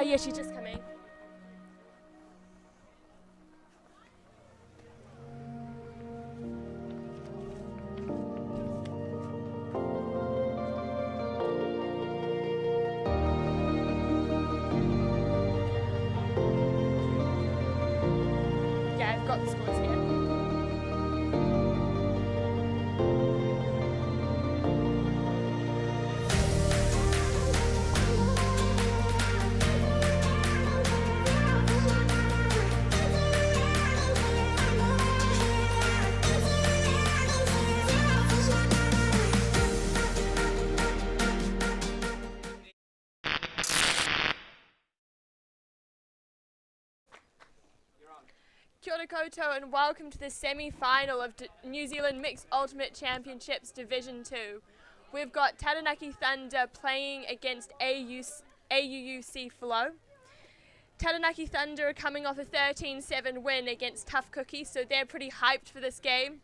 Yeah, she's just coming. Yeah, I've got the scores here. Kia ora koutou and welcome to the semi-final of New Zealand Mixed Ultimate Championships Division 2. We've got Taranaki Thunder playing against AUUC Flow. Taranaki Thunder are coming off a 13-7 win against Tough Cookie, so they're pretty hyped for this game.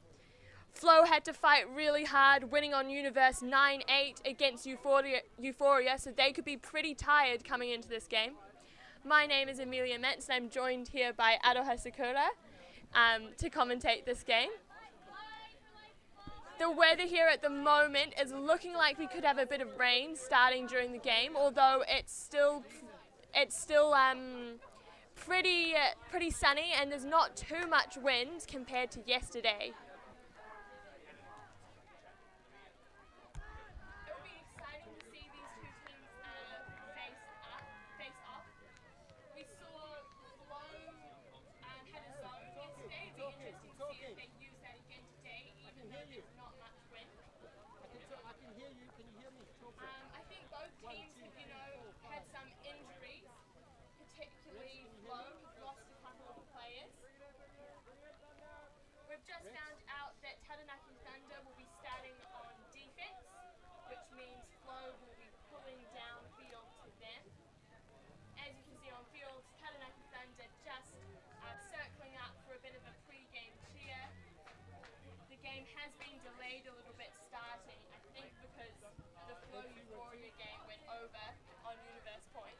Flow had to fight really hard, winning on Universe 9-8 against Euphoria, so they could be pretty tired coming into this game. My name is Amelia Metz and I'm joined here by Aroha Sakura to commentate this game. The weather here at the moment is looking like we could have a bit of rain starting during the game, although it's still pretty sunny and there's not too much wind compared to yesterday. I think both teams have, had some injuries, particularly Flow has lost a couple of players. We've just found out that Taranaki Thunder will be starting on defense, which means Flow will be pulling downfield to them. As you can see on field, Taranaki Thunder just circling up for a bit of a pre-game cheer. The game has been delayed a little bit starting, I think because the Flow Euphoria game went over on Universe Point.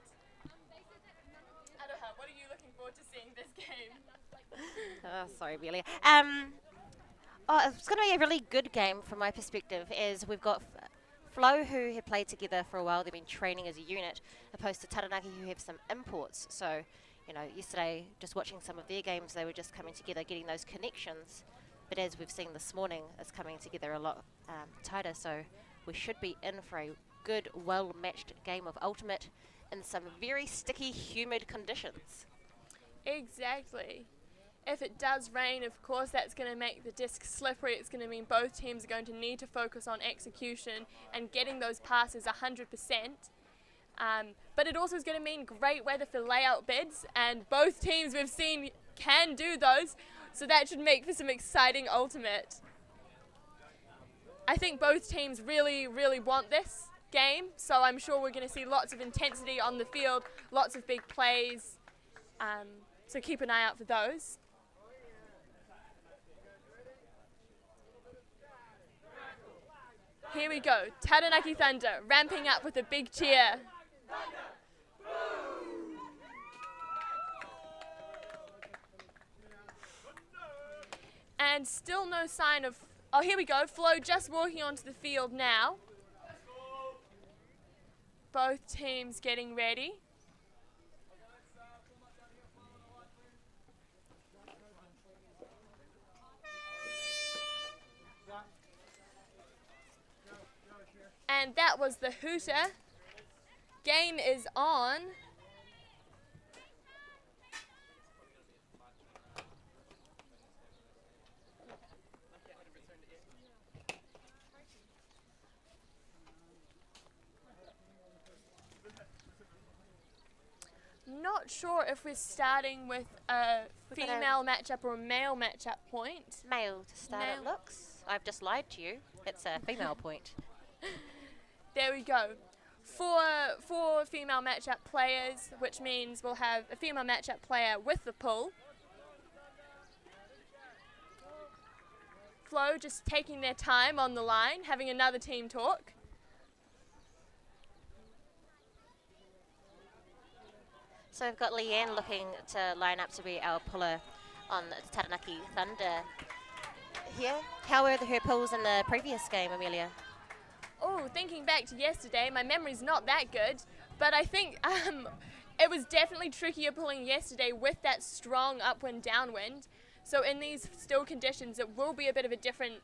Aroha, what are you looking forward to seeing this game? Sorry, Amelia. It's going to be a really good game from my perspective, as we've got Flow, who have played together for a while. They've been training as a unit, opposed to Taranaki, who have some imports. So, yesterday, just watching some of their games, they were just coming together, getting those connections. But as we've seen this morning, it's coming together a lot tighter. So we should be in for a good, well-matched game of Ultimate in some very sticky, humid conditions. Exactly. If it does rain, of course, that's going to make the disc slippery. It's going to mean both teams are going to need to focus on execution and getting those passes 100%. But it also is going to mean great weather for layout bids, and both teams we've seen can do those. So that should make for some exciting Ultimate. I think both teams really, really want this game, so I'm sure we're going to see lots of intensity on the field, lots of big plays, so keep an eye out for those. Here we go, Taranaki Thunder ramping up with a big cheer. And still no sign of, oh here we go, Flow just walking onto the field now. Both teams getting ready. And that was the hooter. Game is on. Not sure if we're starting with a female matchup or a male matchup point. Male to start, it looks. I've just lied to you. It's a female point. There we go. Four female matchup players, which means we'll have a female matchup player with the pull. Flow just taking their time on the line, having another team talk. So we've got Leanne looking to line up to be our puller on the Taranaki Thunder here. How were her pulls in the previous game, Amelia? Oh, thinking back to yesterday, my memory's not that good, but I think it was definitely trickier pulling yesterday with that strong upwind downwind. So in these still conditions, it will be a bit of a different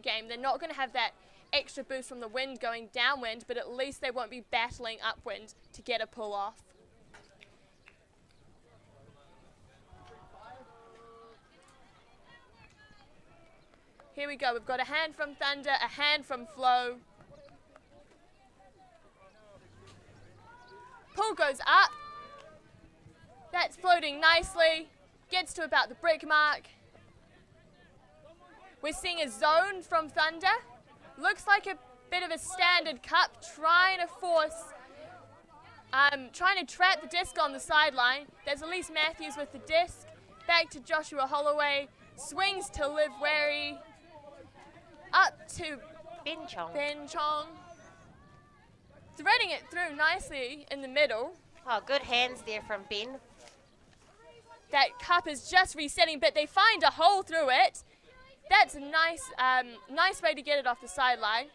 game. They're not going to have that extra boost from the wind going downwind, but at least they won't be battling upwind to get a pull off. Here we go, we've got a hand from Thunder, a hand from Flow. Pull goes up. That's floating nicely. Gets to about the brick mark. We're seeing a zone from Thunder. Looks like a bit of a standard cup, trying to trap the disc on the sideline. There's Elise Matthews with the disc. Back to Joshua Holloway. Swings to Liv Wary. Up to Ben Chong. Threading it through nicely in the middle. Oh, good hands there from Ben. That cup is just resetting, but they find a hole through it. That's a nice way to get it off the sideline.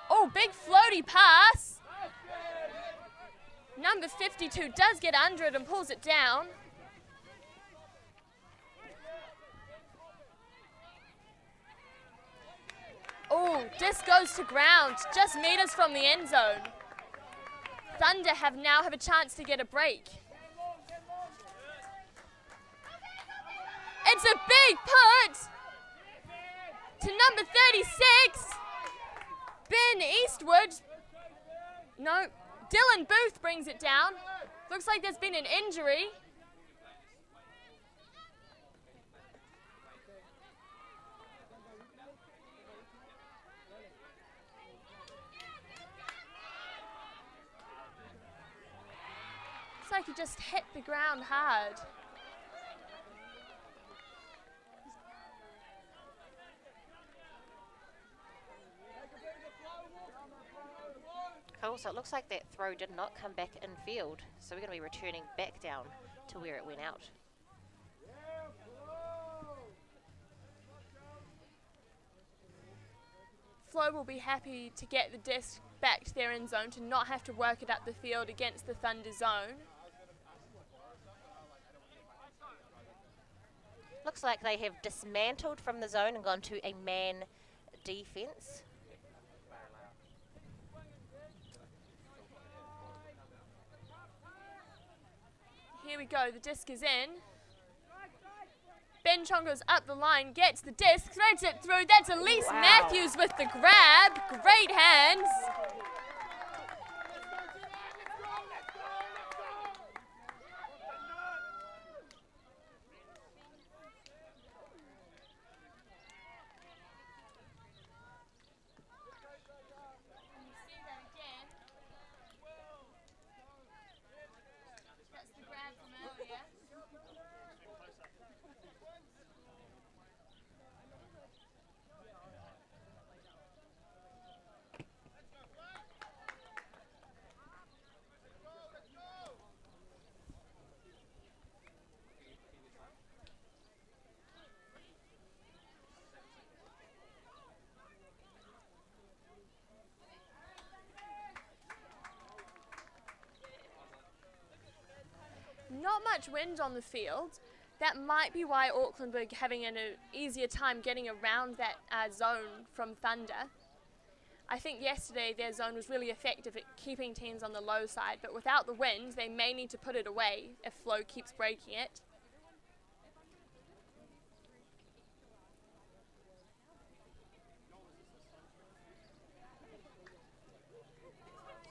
Oh, big floaty pass. Number 52 does get under it and pulls it down. Oh, disc goes to ground, just meters from the end zone. Thunder now have a chance to get a break. It's a big put to number 36, Ben Eastwood. No, Dylan Booth brings it down. Looks like there's been an injury. Looks like he just hit the ground hard. Cool, so it looks like that throw did not come back in field, so we're going to be returning back down to where it went out. Flo will be happy to get the disc back to their end zone, to not have to work it up the field against the Thunder zone. Looks like they have dismantled from the zone and gone to a man defense. Here we go, the disc is in. Ben Chong goes up the line, gets the disc, threads it through. That's Elise Matthews with the grab. Great hands. Not much wind on the field. That might be why Auckland were having an easier time getting around that zone from Thunder. I think yesterday their zone was really effective at keeping teams on the low side, but without the wind, they may need to put it away if Flo keeps breaking it.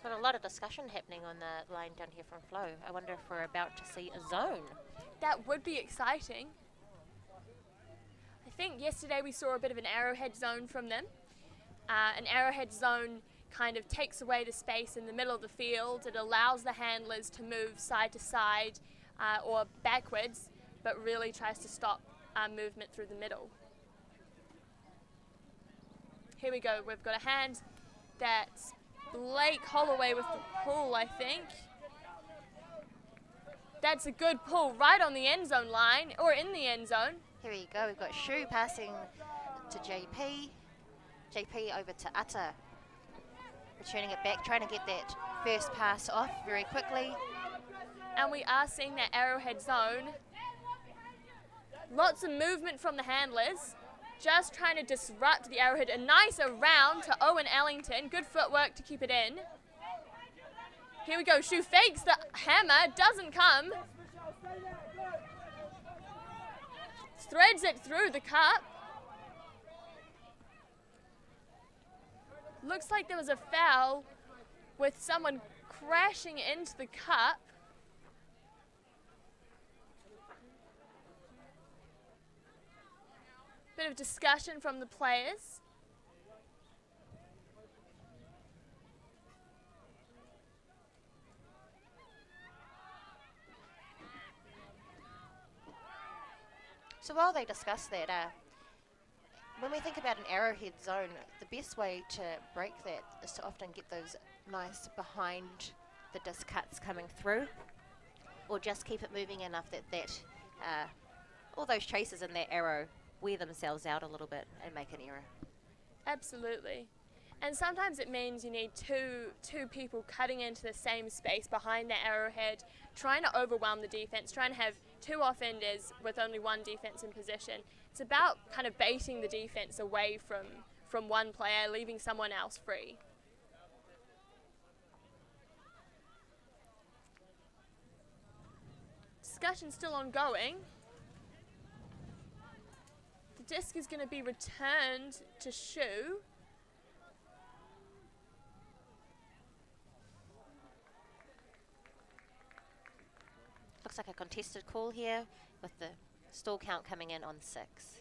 Got a lot of discussion happening on the line down here from Flo. I wonder if we're about to see a zone. That would be exciting. I think yesterday we saw a bit of an arrowhead zone from them. An arrowhead zone kind of takes away the space in the middle of the field. It allows the handlers to move side to side or backwards, but really tries to stop movement through the middle. Here we go. We've got a hand that's Blake Holloway with the pull, I think. That's a good pull right on the end zone line, or in the end zone. Here we go. We've got Shu passing to JP. JP over to Utter. Returning it back, trying to get that first pass off very quickly. And we are seeing that Arrowhead zone. Lots of movement from the handlers. Just trying to disrupt the Arrowhead. A nice around to Owen Ellington. Good footwork to keep it in. Here we go. Shu fakes the hammer. Doesn't come. Threads it through the cup. Looks like there was a foul with someone crashing into the cup. Bit of discussion from the players. So while they discuss that, when we think about an arrowhead zone, the best way to break that is to often get those nice behind the disc cuts coming through, or just keep it moving enough that all those chasers in that arrow wear themselves out a little bit and make an error. Absolutely. And sometimes it means you need two people cutting into the same space behind that arrowhead, trying to overwhelm the defense, trying to have two offenders with only one defense in position. It's about kind of baiting the defense away from one player, leaving someone else free. Discussion still ongoing. The disc is going to be returned to Shu. Looks like a contested call here with the stall count coming in on 6.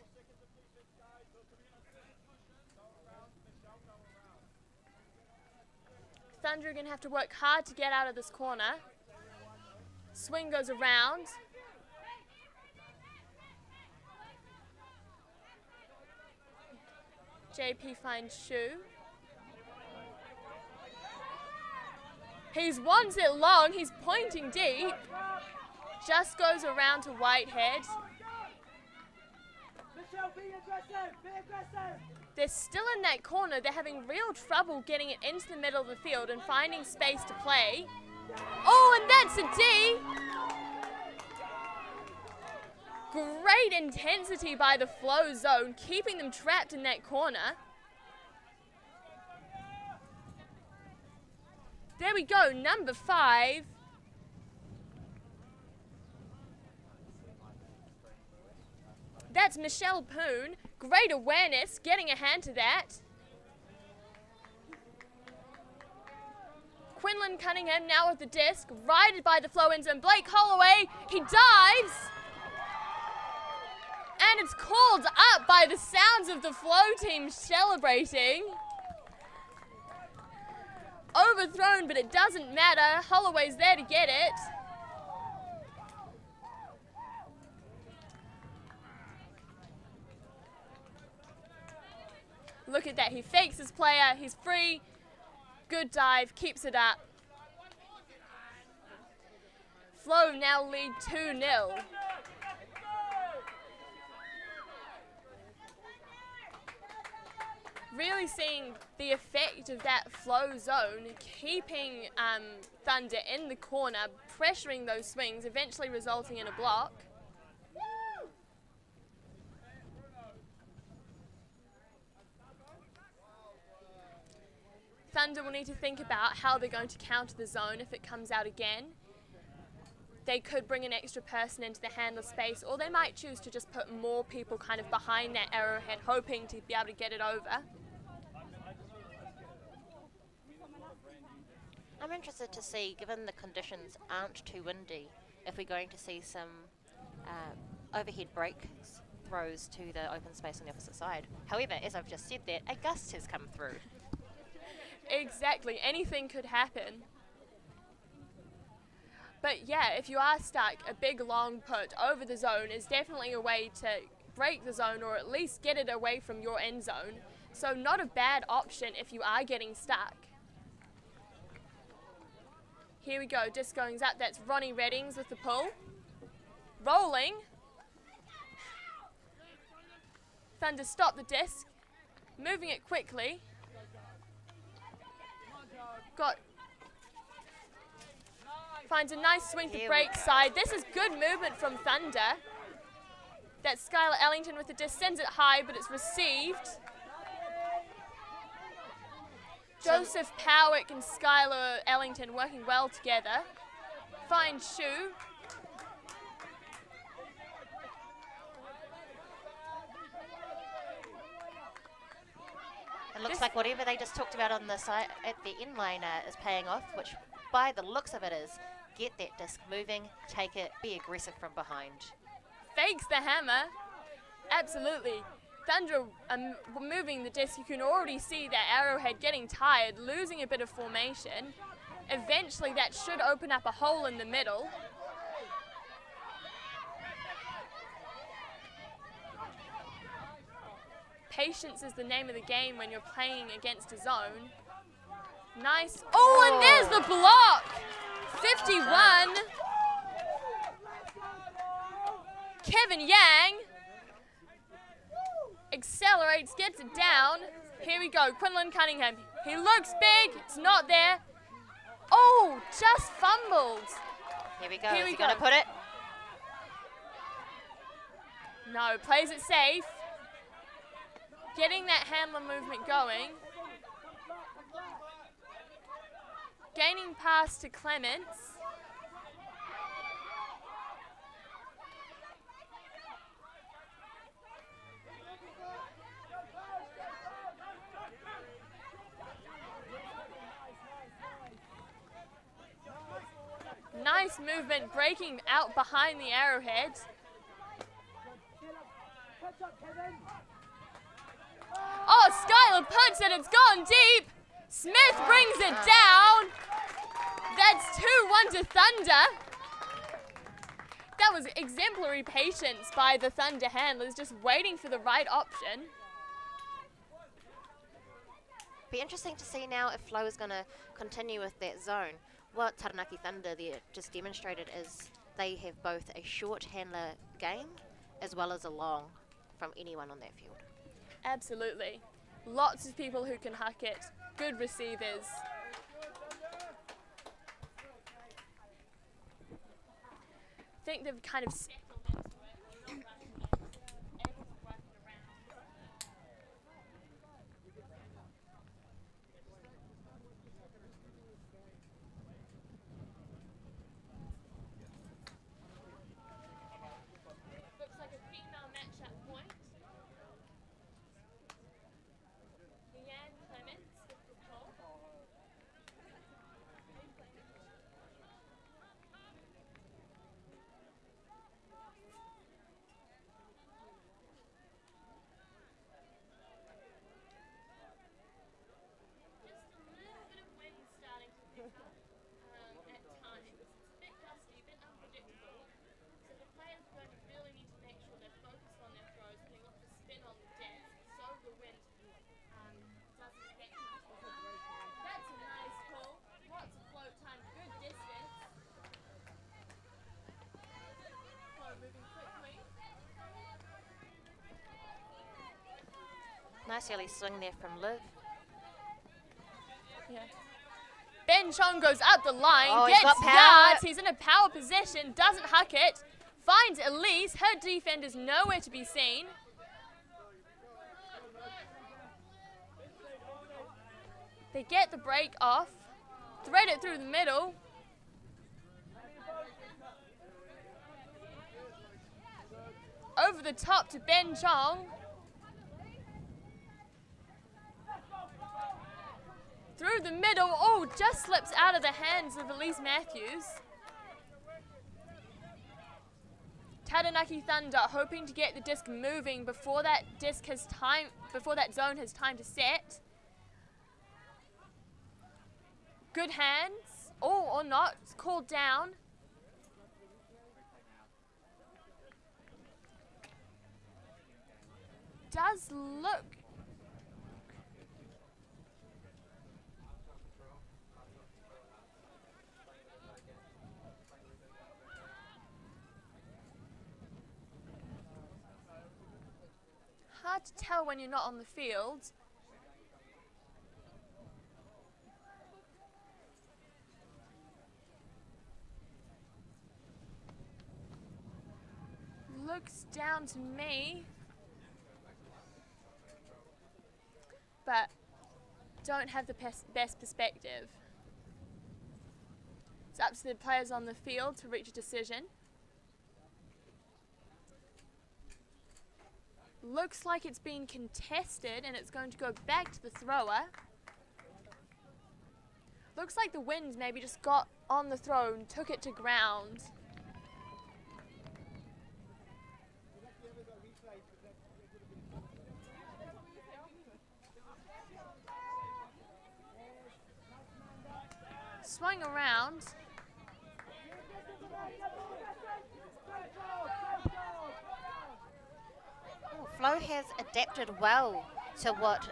Thunder are going to have to work hard to get out of this corner. Swing goes around. JP finds Shu. He wants it long, he's pointing deep. Just goes around to Whitehead. They're still in that corner. They're having real trouble getting it into the middle of the field and finding space to play. Oh, and that's a D. Great intensity by the flow zone, keeping them trapped in that corner. There we go, number 5. That's Michelle Poon. Great awareness, getting a hand to that. Quinlan Cunningham now with the disc, righted by the flow end zone. Blake Holloway, he dives. And it's called up by the sounds of the flow team celebrating. Overthrown, but it doesn't matter. Holloway's there to get it. Look at that, he fakes his player, he's free. Good dive, keeps it up. Flow now lead 2-0. Really seeing the effect of that flow zone, keeping Thunder in the corner, pressuring those swings, eventually resulting in a block. Thunder will need to think about how they're going to counter the zone if it comes out again. They could bring an extra person into the handler space, or they might choose to just put more people kind of behind that arrowhead, hoping to be able to get it over. I'm interested to see, given the conditions aren't too windy, if we're going to see some overhead break throws to the open space on the opposite side. However, as I've just said that, a gust has come through. Exactly, anything could happen. But yeah, if you are stuck, a big long put over the zone is definitely a way to break the zone, or at least get it away from your end zone. So not a bad option if you are getting stuck. Here we go, disc going up. That's Ronnie Reddings with the pull. Rolling. Thunder stop the disc. Moving it quickly. Finds a nice swing to break side. This is good movement from Thunder. That's Skylar Ellington with the disc. Sends it high, but it's received. Joseph Powick and Skylar Ellington working well together. Fine shoe. It looks like whatever they just talked about on the side at the end lane is paying off, which by the looks of it is get that disc moving, take it, be aggressive from behind. Fakes the hammer. Absolutely. Thunder moving the disc. You can already see that arrowhead getting tired, losing a bit of formation. Eventually that should open up a hole in the middle. Patience is the name of the game when you're playing against a zone. Nice. Oh, and there's the block. 51. Kevin Yang accelerates, gets it down. Here we go, Quinlan Cunningham. He looks big, it's not there. Oh, just fumbled. Here we go, is he gonna put it? No, plays it safe. Getting that handler movement going. Gaining pass to Clements. Nice movement, breaking out behind the arrowhead. Oh, Skylar puts it, it's gone deep. Smith brings it down. That's 2-1 to Thunder. That was exemplary patience by the Thunder handlers, just waiting for the right option. Be interesting to see now if Flo is going to continue with that zone. What Taranaki Thunder there just demonstrated is they have both a short handler game as well as a long from anyone on that field. Absolutely. Lots of people who can huck it. Good receivers. I think they've kind of settled into it. Able to work it around. Looks like a female matchup point. Leanne Clements with the pull. Just a little bit of wind starting to pick up at times. It's a bit gusty, a bit unpredictable. So the players are going to really need to make sure they're focused on their throws, putting lots of spin on the desk, so the wind doesn't affect them too much. That's a nice pull. Lots of float time, good distance. Flow moving quickly. Nice early swing there from Liv. Yeah. Ben Chong goes up the line, Oh, he's gets got power. yards, he's in a power position, doesn't huck it, finds Elise, her defender's nowhere to be seen. They get the break off, thread it through the middle. Over the top to Ben Chong. Through the middle, oh, just slips out of the hands of Elise Matthews. Taranaki Thunder hoping to get the disc moving before that zone has time to set. Good hands, oh, or not, it's called down. Does look. hard to tell when you're not on the field. Looks down to me, but don't have the best perspective. It's up to the players on the field to reach a decision. Looks like it's been contested and it's going to go back to the thrower. Looks like the wind maybe just got on the throw and took it to ground. Swung around. Oh, Flo has adapted well to what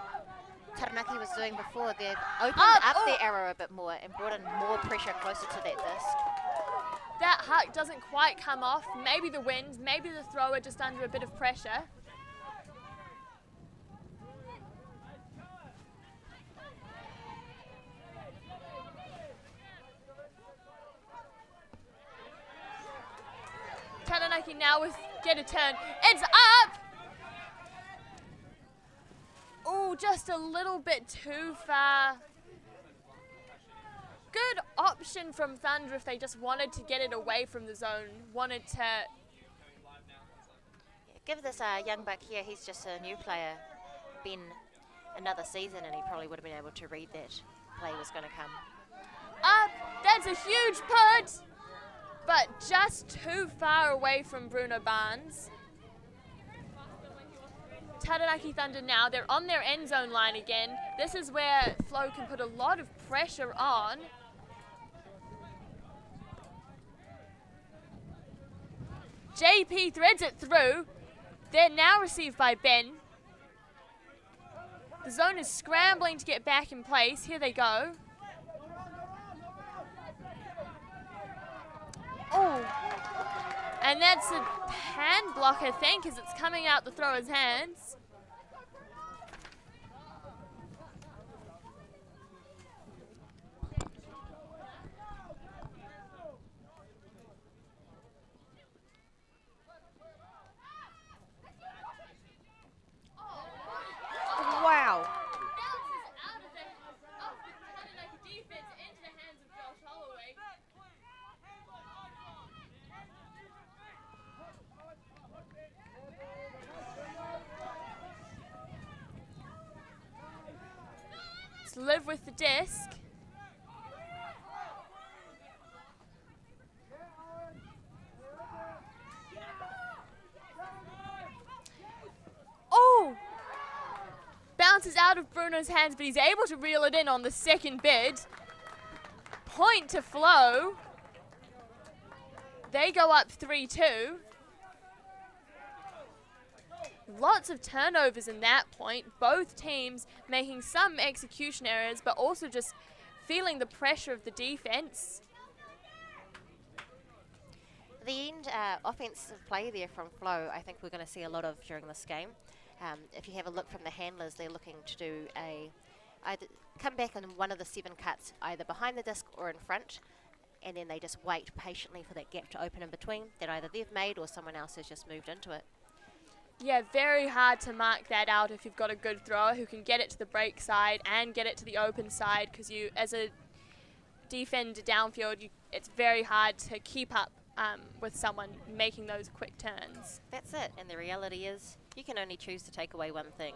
Taranaki was doing before. They've opened up their arrow a bit more and brought in more pressure closer to that disc. That huck doesn't quite come off. Maybe the wind, maybe the thrower just under a bit of pressure. Taranaki now with get a turn. It's up! Oh, just a little bit too far. Good option from Thunder if they just wanted to get it away from the zone. Wanted to... Give this young buck here, he's just a new player. Been another season and he probably would have been able to read that play was going to come. Up! That's a huge put! But just too far away from Bruno Barnes. Taranaki Thunder now, they're on their end zone line again. This is where Flo can put a lot of pressure on. JP threads it through. They're now received by Ben. The zone is scrambling to get back in place. Here they go. Oh, and that's a hand block, I think, as it's coming out the thrower's hands. Wow. Live with the disc. Oh! Bounces out of Bruno's hands, but he's able to reel it in on the second bid. Point to Flo. They go up 3-2. Lots of turnovers in that point. Both teams making some execution errors, but also just feeling the pressure of the defense. The end offensive play there from Flo, I think we're going to see a lot of during this game. If you have a look from the handlers, they're looking to do either come back on one of the 7 cuts, either behind the disc or in front, and then they just wait patiently for that gap to open in between that either they've made or someone else has just moved into it. Yeah, very hard to mark that out if you've got a good thrower who can get it to the break side and get it to the open side, because you, as a defender downfield, it's very hard to keep up with someone making those quick turns. That's it, and the reality is you can only choose to take away one thing.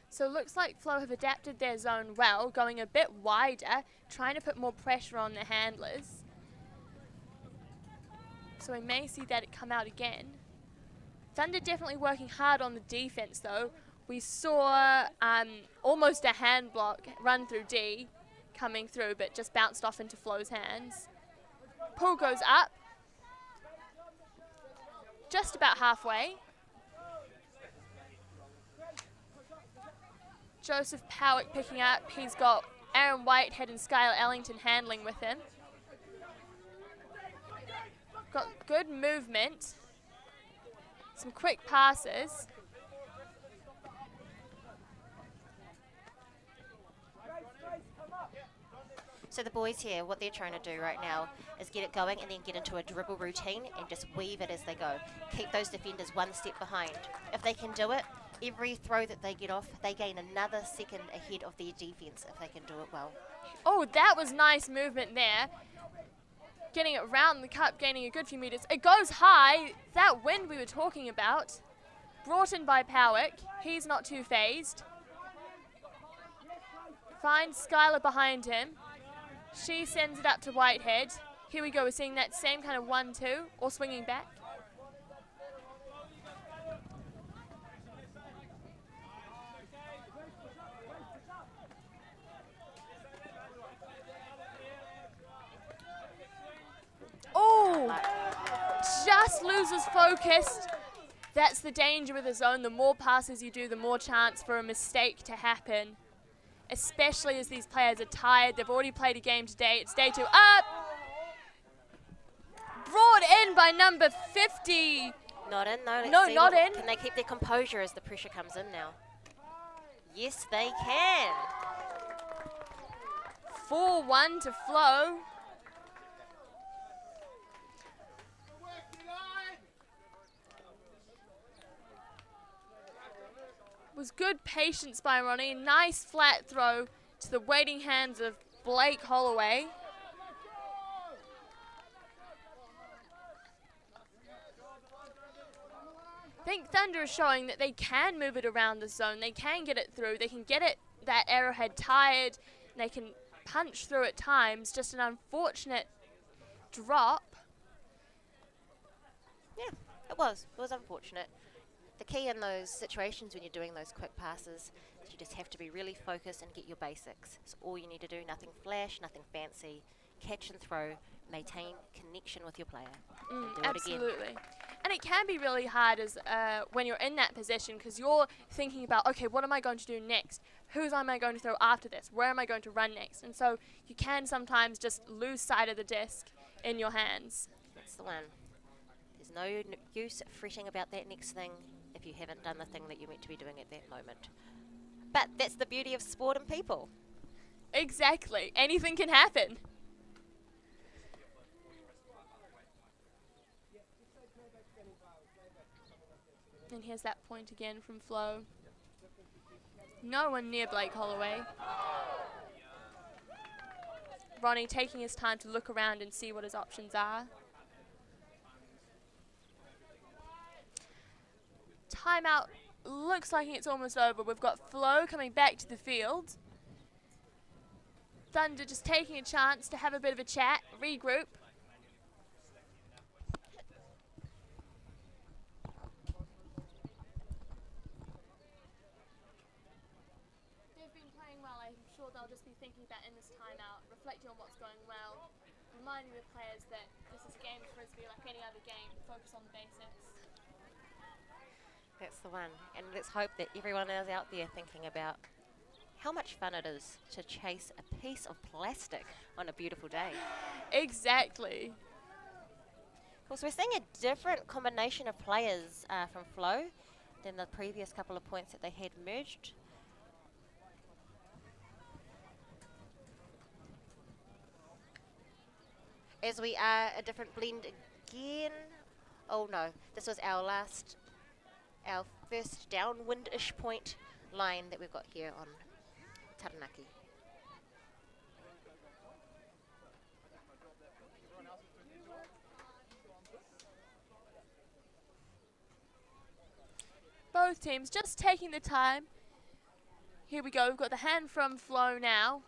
So it looks like Flo have adapted their zone well, going a bit wider, trying to put more pressure on the handlers. So we may see that it come out again. Thunder definitely working hard on the defense though. We saw almost a hand block run through D coming through, but just bounced off into Flo's hands. Pull goes up. Just about halfway. Joseph Powick picking up. He's got Aaron Whitehead and Skylar Ellington handling with him. Got good movement. Some quick passes. So the boys here, what they're trying to do right now is get it going and then get into a dribble routine and just weave it as they go. Keep those defenders one step behind. If they can do it, every throw that they get off, they gain another second ahead of their defense if they can do it well. Oh, that was nice movement there. Getting it around the cup, gaining a good few meters. It goes high. That wind we were talking about. Brought in by Powick. He's not too phased. Finds Skylar behind him. She sends it up to Whitehead. Here we go, we're seeing that same kind of 1-2, or swinging back. Oh, just loses focus. That's the danger with a zone. The more passes you do, the more chance for a mistake to happen. Especially as these players are tired. They've already played a game today. It's day 2. Up! Brought in by number 50. Not in, though. No, not in. Can they keep their composure as the pressure comes in now? Yes, they can. 4-1 to Flo. Was good patience by Ronnie. Nice flat throw to the waiting hands of Blake Holloway. I think Thunder is showing that they can move it around the zone. They can get it through. They can get it that arrowhead tired. And they can punch through at times. Just an unfortunate drop. Yeah, it was. It was unfortunate. The key in those situations when you're doing those quick passes is you just have to be really focused and get your basics. It's all you need to do, nothing flash, nothing fancy. Catch and throw, maintain connection with your player. And do Absolutely. It again. And it can be really hard as when you're in that position because you're thinking about, okay, what am I going to do next? Whose am I going to throw after this? Where am I going to run next? And so you can sometimes just lose sight of the disc in your hands. That's the one. There's no use fretting about that next thing if you haven't done the thing that you're meant to be doing at that moment. But that's the beauty of sport and people. Exactly. Anything can happen. And here's that point again from Flo. No one near Blake Holloway. Ronnie taking his time to look around and see what his options are. Timeout looks like it's almost over. We've got Flo coming back to the field. Thunder just taking a chance to have a bit of a chat, regroup. They've been playing well. I'm sure they'll just be thinking about in this timeout, reflecting on what's going well, reminding the players that this is a game of Frisbee like any other game. Focus on the basics. That's the one. And let's hope that everyone is out there thinking about how much fun it is to chase a piece of plastic on a beautiful day. Exactly. Of course, we're seeing a different combination of players from Flo than the previous couple of points that they had merged. As we are a different blend again. Oh no, this was our first downwind-ish point line that we've got here on Taranaki. Both teams just taking the time. Here we go, we've got the hand from Flo now.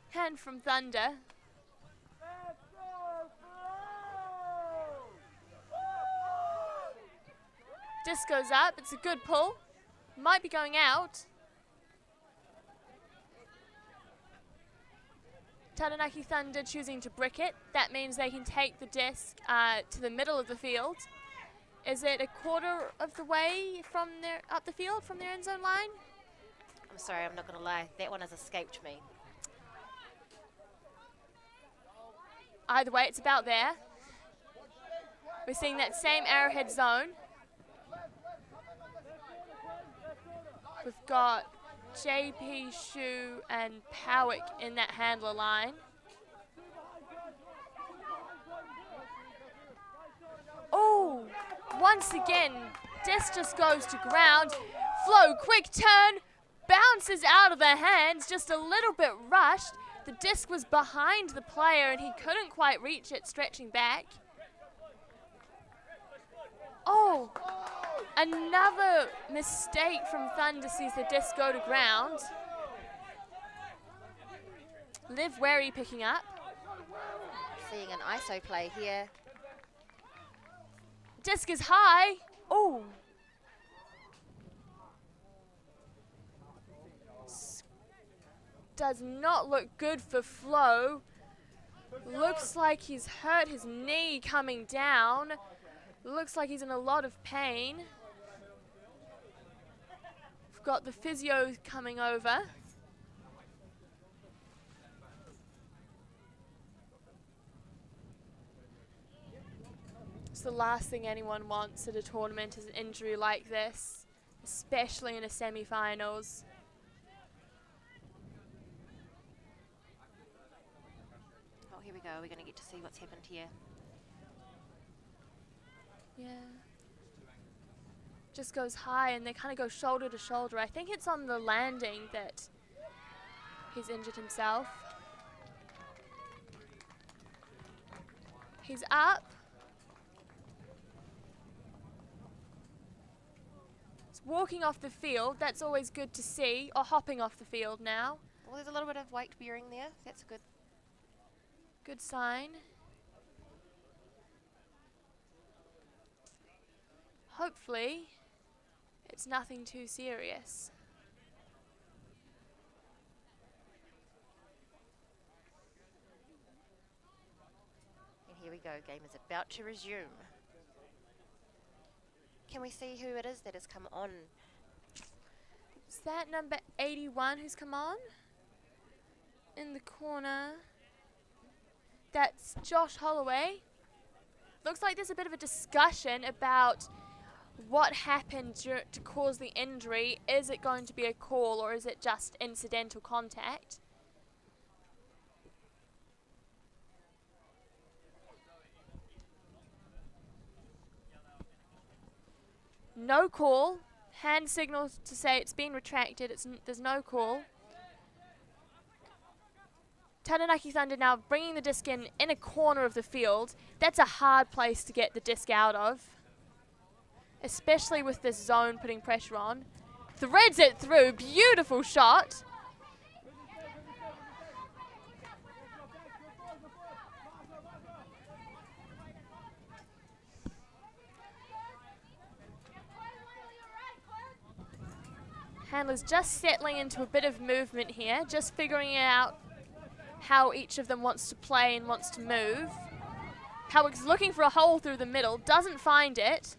Hand from Thunder. Disc goes up, it's a good pull. Might be going out. Taranaki Thunder choosing to brick it. That means they can take the disc to the middle of the field. Is it a quarter of the way from up the field from their end zone line? I'm sorry, I'm not going to lie. That one has escaped me. Either way, it's about there. We're seeing that same arrowhead zone. We've got JP, Shu, and Powick in that handler line. Oh, once again, disc just goes to ground. Flo, quick turn, bounces out of their hands, just a little bit rushed. The disc was behind the player and he couldn't quite reach it, stretching back. Oh, another mistake from Thunder sees the disc go to ground. Liv Wary picking up. Seeing an ISO play here. Disc is high. Oh. Does not look good for Flo. Looks like he's hurt his knee coming down. Looks like he's in a lot of pain. We've got the physio coming over. It's the last thing anyone wants at a tournament is an injury like this, especially in a semi-finals. Oh, here we go. We're going to get to see what's happened here. Yeah. Just goes high and they kind of go shoulder to shoulder. I think it's on the landing that he's injured himself. He's up. He's walking off the field. That's always good to see. Or hopping off the field now. Well, there's a little bit of weight bearing there. That's good. Good sign. Hopefully, it's nothing too serious. And here we go, game is about to resume. Can we see who it is that has come on? Is that number 81 who's come on? In the corner. That's Josh Holloway. Looks like there's a bit of a discussion about what happened to cause the injury. Is it going to be a call or is it just incidental contact? No call. Hand signals to say it's been retracted. There's no call. Taranaki Thunder now bringing the disc in a corner of the field. That's a hard place to get the disc out of, especially with this zone putting pressure on. Threads it through. Beautiful shot. Handler's just settling into a bit of movement here, just figuring out how each of them wants to play and wants to move. Powick's looking for a hole through the middle, doesn't find it.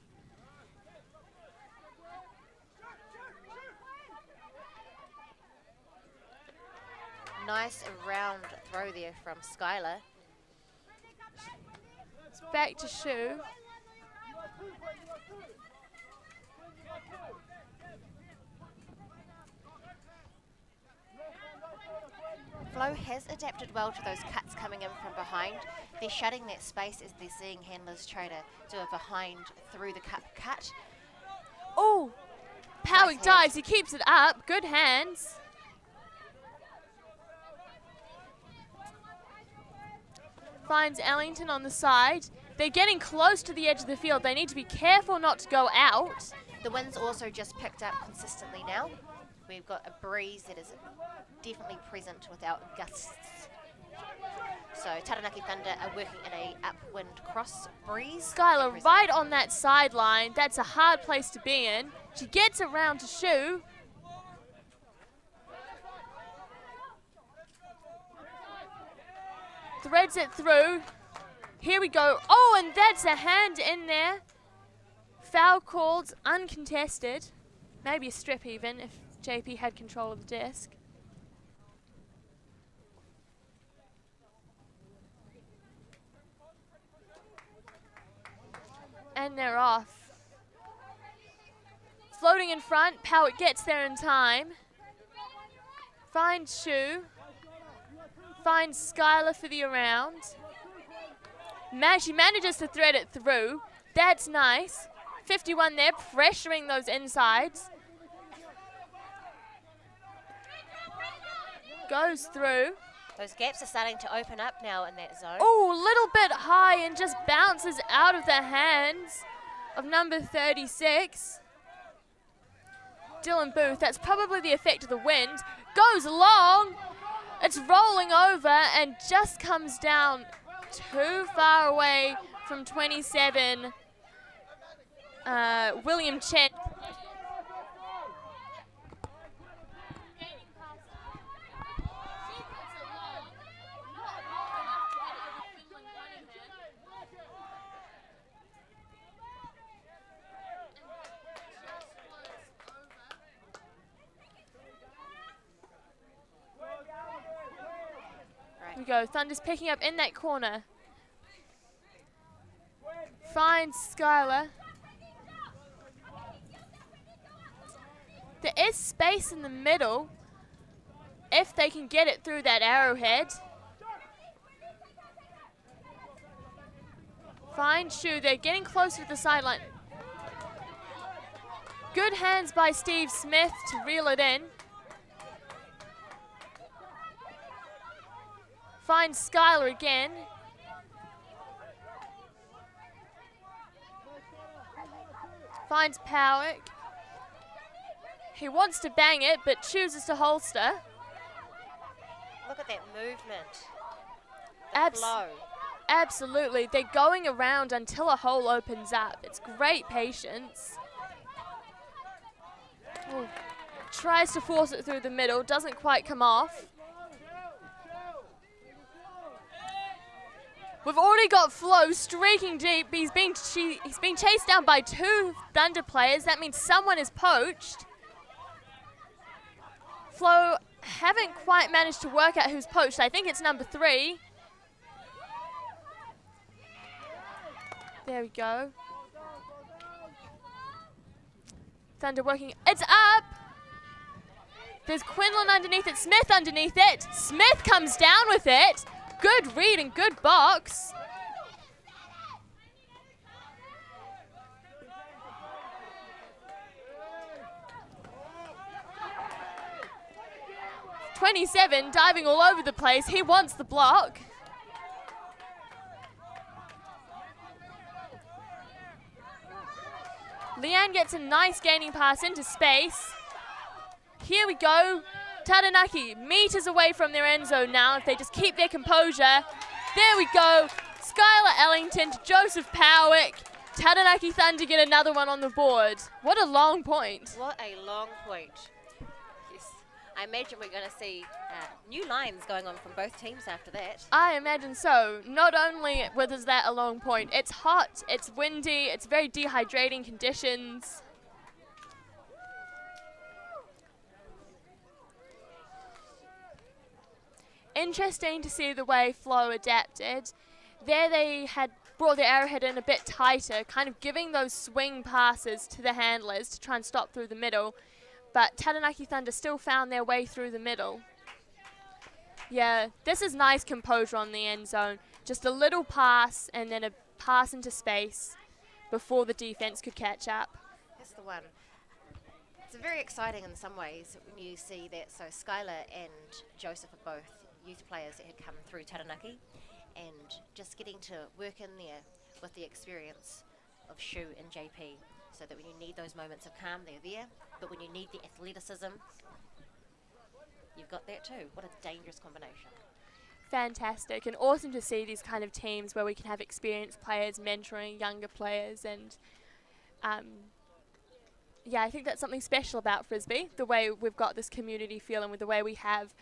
Nice round throw there from Skylar. It's back to Shu. Flo has adapted well to those cuts coming in from behind. They're shutting that space as they're seeing handlers try to do a behind through the cut. Oh, Powick Nice dives, he keeps it up. Good hands. Finds Ellington on the side. They're getting close to the edge of the field. They need to be careful not to go out. The wind's also just picked up consistently now. We've got a breeze that is definitely present without gusts. So Taranaki Thunder are working in a upwind cross breeze. Skylar right on that sideline. That's a hard place to be in. She gets around to Shu. Threads it through. Here we go. Oh, and that's a hand in there. Foul called, uncontested. Maybe a strip even if JP had control of the disc. And they're off. Floating in front, Powell gets there in time. Finds Shu. Finds Skylar for the around. She manages to thread it through. That's nice. 51 there, pressuring those insides. Goes through. Those gaps are starting to open up now in that zone. Oh, a little bit high and just bounces out of the hands of number 36. Dylan Booth, that's probably the effect of the wind. Goes long. It's rolling over and just comes down too far away from 27. William Chen. We go. Thunder's picking up in that corner. Finds Skylar. There is space in the middle if they can get it through that arrowhead. Finds Shu. They're getting closer to the sideline. Good hands by Steve Smith to reel it in. Finds Skylar again. Finds Powick. He wants to bang it, but chooses to holster. Look at that movement. Flow. Absolutely. They're going around until a hole opens up. It's great patience. Ooh. Tries to force it through the middle. Doesn't quite come off. We've already got Flo streaking deep. He's being chased down by two Thunder players. That means someone is poached. Flo haven't quite managed to work out who's poached. I think it's number 3. There we go. Thunder working. It's up. There's Quinlan underneath it. Smith underneath it. Smith comes down with it. Good read and good box. (27) diving all over the place. He wants the block. Leanne gets a nice gaining pass into space. Here we go. Taranaki meters away from their end zone now if they just keep their composure. There we go. Skylar Ellington to Joseph Powick. Taranaki Thunder get another one on the board. What a long point. What a long point. Yes. I imagine we're going to see new lines going on from both teams after that. I imagine so. Not only was that a long point, it's hot, it's windy, it's very dehydrating conditions. Interesting to see the way Flo adapted. There they had brought the arrowhead in a bit tighter, kind of giving those swing passes to the handlers to try and stop through the middle. But Taranaki Thunder still found their way through the middle. Yeah, this is nice composure on the end zone. Just a little pass and then a pass into space before the defense could catch up. That's the one. It's very exciting in some ways when you see that. So Skylar and Joseph are both youth players that had come through Taranaki, and just getting to work in there with the experience of Shu and JP, so that when you need those moments of calm, they're there, but when you need the athleticism, you've got that too. What a dangerous combination. Fantastic, and awesome to see these kind of teams where we can have experienced players mentoring younger players, and yeah, I think that's something special about Frisbee, the way we've got this community feeling with the way we have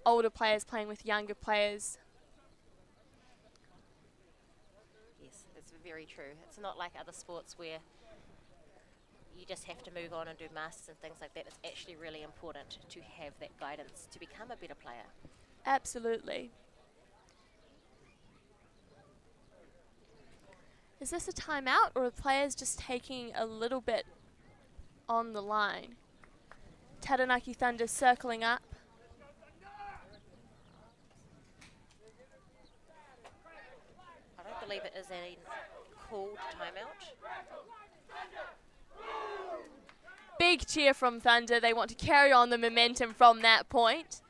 older players playing with younger players. Yes, that's very true. It's not like other sports where you just have to move on and do masters and things like that. It's actually really important to have that guidance to become a better player. Absolutely. Is this a timeout or are players just taking a little bit on the line? Taranaki Thunder circling up. I don't believe it is a called timeout. Big cheer from Thunder. They want to carry on the momentum from that point.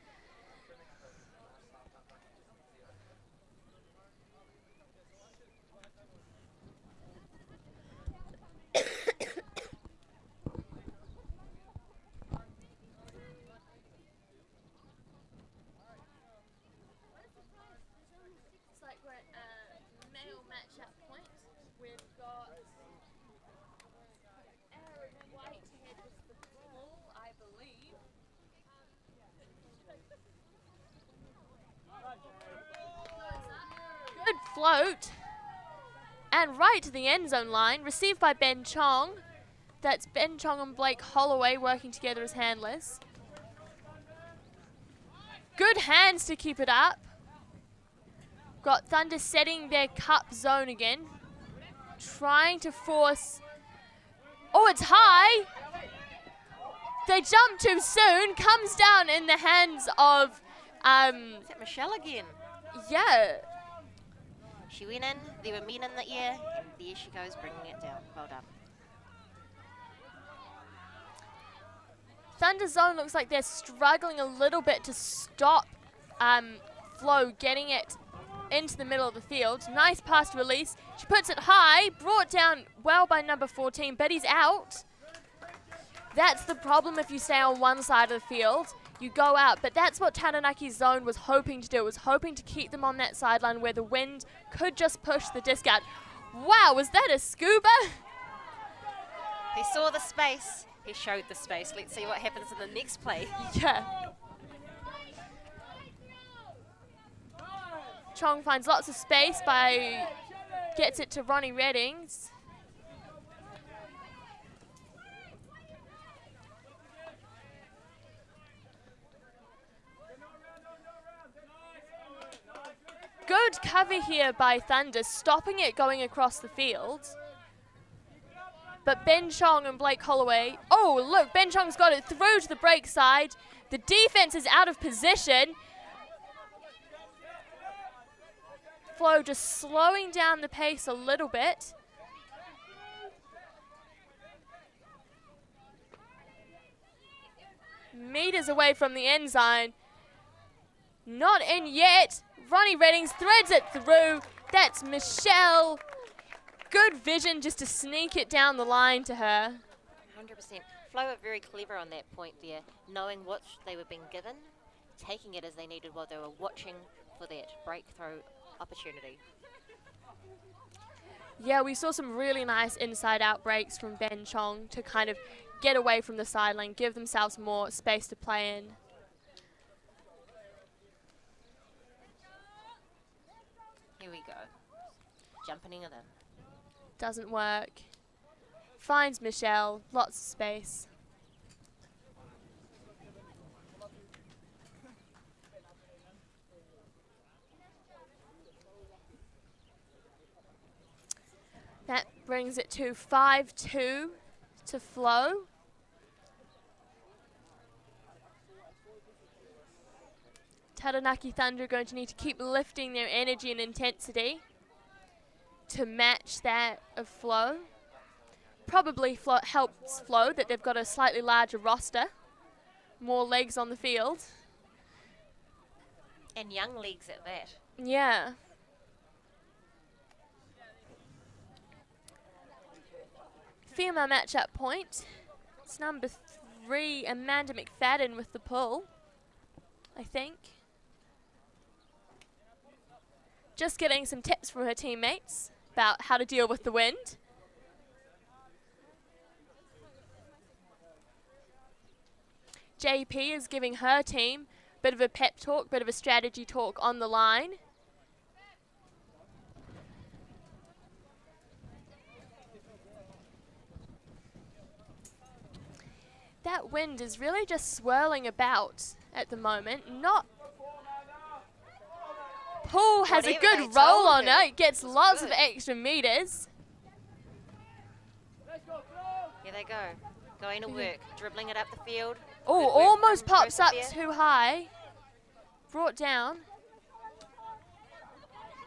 It's like we're at a male match-up point. We've got Aaron Whitehead with the ball, I believe. Good float. And right to the end zone line, received by Ben Chong. That's Ben Chong and Blake Holloway working together as handlers. Good hands to keep it up. Got Thunder setting their cup zone again. Trying to force. Oh, it's high. They jump too soon. Comes down in the hands of. Is that Michelle again? Yeah. She went in, there were men in the air, and there she goes, bringing it down. Well done. Thunder Zone looks like they're struggling a little bit to stop Flo getting it into the middle of the field. Nice pass to release. She puts it high, brought down well by number 14, but he's out. That's the problem if you stay on one side of the field. You go out, but that's what Taranaki's zone was hoping to do. It was hoping to keep them on that sideline where the wind could just push the disc out. Wow, was that a scuba? He saw the space. He showed the space. Let's see what happens in the next play. Yeah. Chong finds lots of space gets it to Ronnie Reddings. Good cover here by Thunder, stopping it going across the field. But Ben Chong and Blake Holloway, oh look, Ben Chong's got it through to the break side. The defense is out of position. Flo just slowing down the pace a little bit. Meters away from the end zone. Not in yet. Ronnie Reddings threads it through. That's Michelle. Good vision just to sneak it down the line to her. 100%. Flo were very clever on that point there, knowing what they were being given, taking it as they needed while they were watching for that breakthrough opportunity. Yeah, we saw some really nice inside-out breaks from Ben Chong to kind of get away from the sideline, give themselves more space to play in. Here we go. Jumping in. Doesn't work. Finds Michelle. Lots of space. That brings it to 5-2 to Flo. Taranaki Thunder are going to need to keep lifting their energy and intensity to match that of Flo. Probably helps Flo that they've got a slightly larger roster, more legs on the field. And young legs at that. Yeah. Female match-up point. It's number 3, Amanda McFadden with the pull, I think. Just getting some tips from her teammates about how to deal with the wind. JP is giving her team a bit of a pep talk, bit of a strategy talk on the line. That wind is really just swirling about at the moment. Poole has a good roll on it. It gets lots of extra meters. Here they go. Going to work. Dribbling it up the field. Oh, Good work almost from pops up Joseph there. too high. Brought down.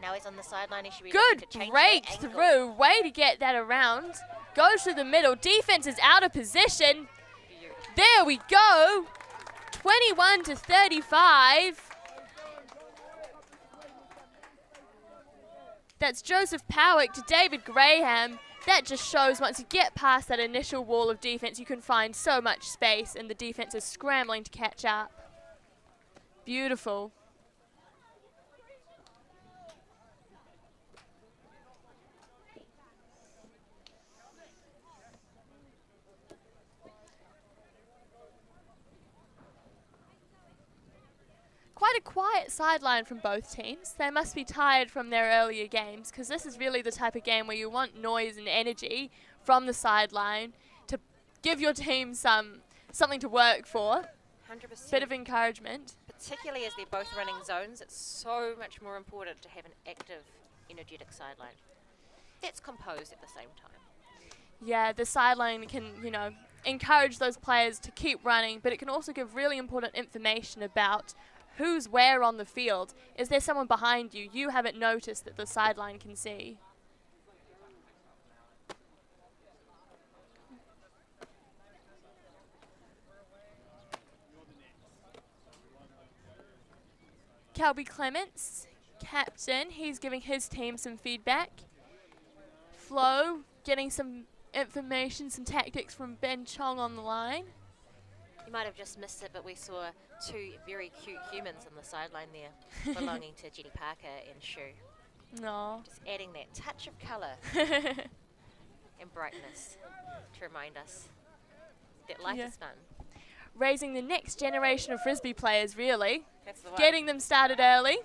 Now he's on the sideline. He should be Good looking to change that angle. breakthrough. Way to get that around. Goes to the middle. Defense is out of position. There we go. 21 to 35. That's Joseph Powick to David Graham. That just shows once you get past that initial wall of defense, you can find so much space, and the defense is scrambling to catch up. Beautiful. Quite a quiet sideline from both teams. They must be tired from their earlier games, because this is really the type of game where you want noise and energy from the sideline to give your team something to work for. 100%. Bit of encouragement. Particularly as they're both running zones, it's so much more important to have an active, energetic sideline that's composed at the same time. Yeah, the sideline can, encourage those players to keep running, but it can also give really important information about who's where on the field. Is there someone behind you you haven't noticed that the sideline can see? Calby Clements, captain, he's giving his team some feedback. Flo getting some information, some tactics from Ben Chong on the line. You might have just missed it, but we saw two very cute humans on the sideline there belonging to Jenny Parker and Shu. No. Just adding that touch of colour and brightness to remind us that life is fun. Raising the next generation of Frisbee players, really. That's the one. Getting them started early.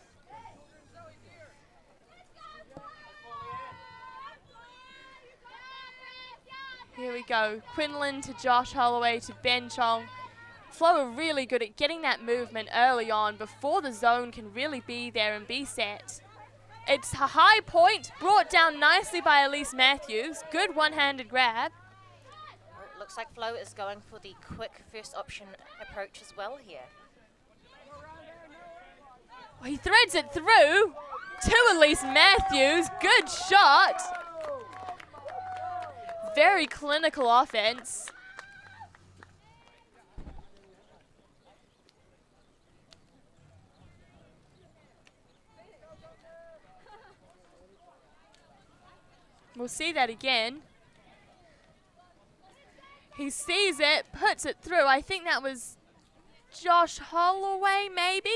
Here we go. Quinlan to Josh Holloway to Ben Chong. Flo are really good at getting that movement early on before the zone can really be there and be set. It's a high point, brought down nicely by Elise Matthews. Good one-handed grab. It looks like Flo is going for the quick first option approach as well here. Well, he threads it through to Elise Matthews. Good shot. Very clinical offense. We'll see that again. He sees it, puts it through. I think that was Josh Holloway, maybe?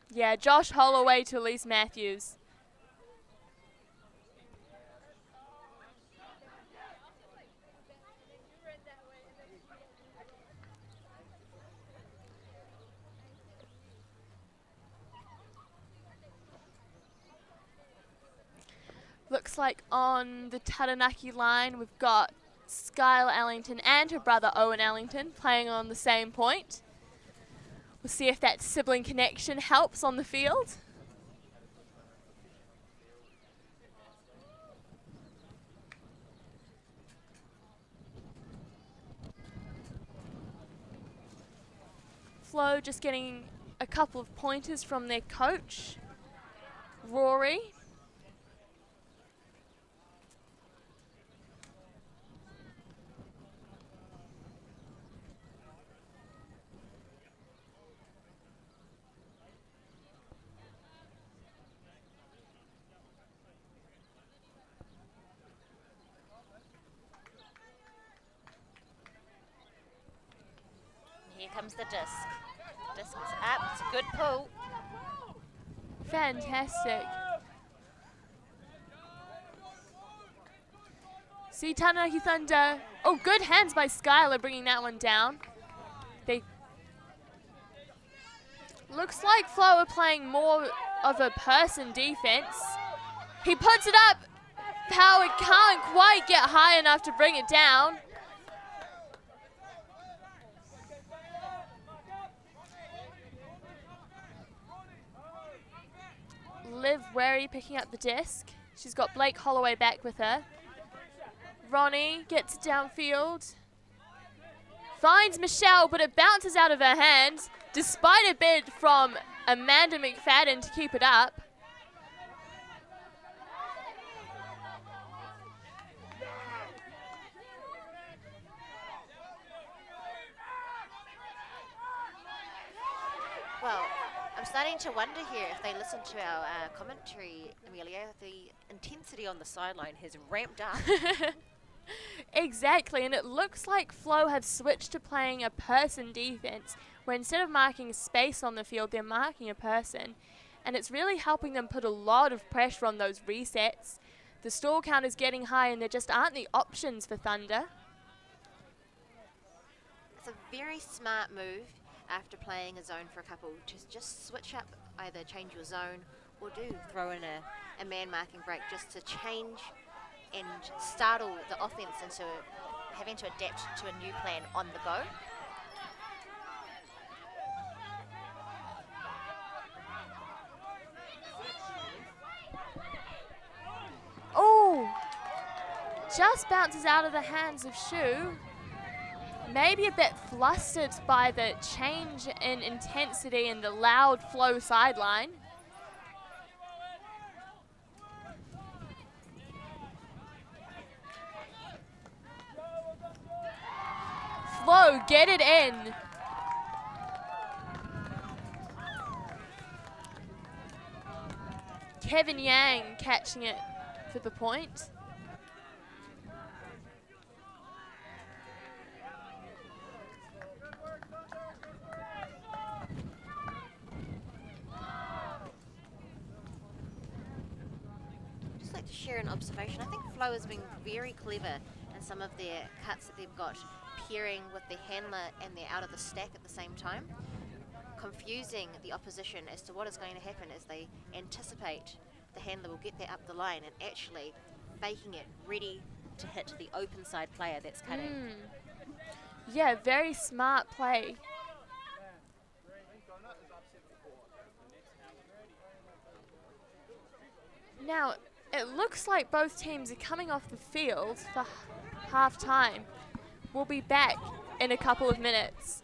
Yeah, Josh Holloway to Elise Matthews. Looks like on the Taranaki line we've got Skylar Ellington and her brother Owen Ellington playing on the same point. We'll see if that sibling connection helps on the field. Flo just getting a couple of pointers from their coach, Rory. Here comes the disc. Disc is up. It's a good pull. Fantastic. See Taranaki Thunder. Oh, good hands by Skylar bringing that one down. Looks like Flo are playing more of a person defense. He puts it up. Howard can't quite get high enough to bring it down. Liv Wary picking up the disc. She's got Blake Holloway back with her. Ronnie gets it downfield. Finds Michelle, but it bounces out of her hands, despite a bid from Amanda McFadden to keep it up. Well, I'm starting to wonder here if they listen to our commentary, Amelia. The intensity on the sideline has ramped up. Exactly, and it looks like Flo have switched to playing a person defense, where instead of marking space on the field, they're marking a person. And it's really helping them put a lot of pressure on those resets. The stall count is getting high, and there just aren't the options for Thunder. It's a very smart move after playing a zone for a couple to just switch up, either change your zone or do throw in a man marking break just to change and startle the offense into having to adapt to a new plan on the go. Oh, just bounces out of the hands of Shu. Maybe a bit flustered by the change in intensity and the loud Flow sideline. Flow, get it in. Kevin Yang catching it for the point. Just like to share an observation. I think Flo has been very clever in some of their cuts that they've got, pairing with the handler and they're out of the stack at the same time, confusing the opposition as to what is going to happen as they anticipate the handler will get there up the line and actually making it ready to hit the open side player that's cutting. Yeah, very smart play. Now, it looks like both teams are coming off the field for half time. We'll be back in a couple of minutes.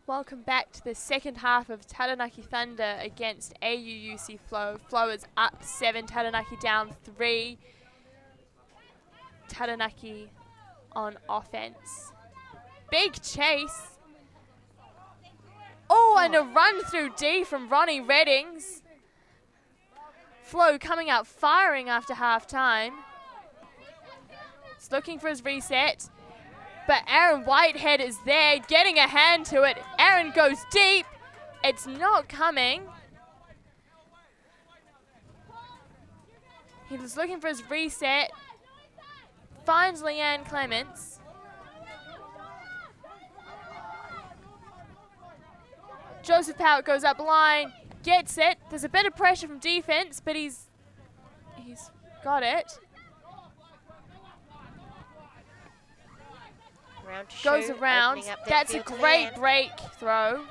Welcome back to the second half of Taranaki Thunder against AUUC Flow. Flow is up 7, Taranaki down 3. Taranaki on offense. Big chase. Oh, and a run through D from Ronnie Reddings. Flow coming out firing after half time. He's looking for his reset. But Aaron Whitehead is there, getting a hand to it. Aaron goes deep. It's not coming. He was looking for his reset. Finds Leanne Clements. Joseph Pout goes up line, gets it. There's a bit of pressure from defense, but he's got it. Goes around. That's a great break throw.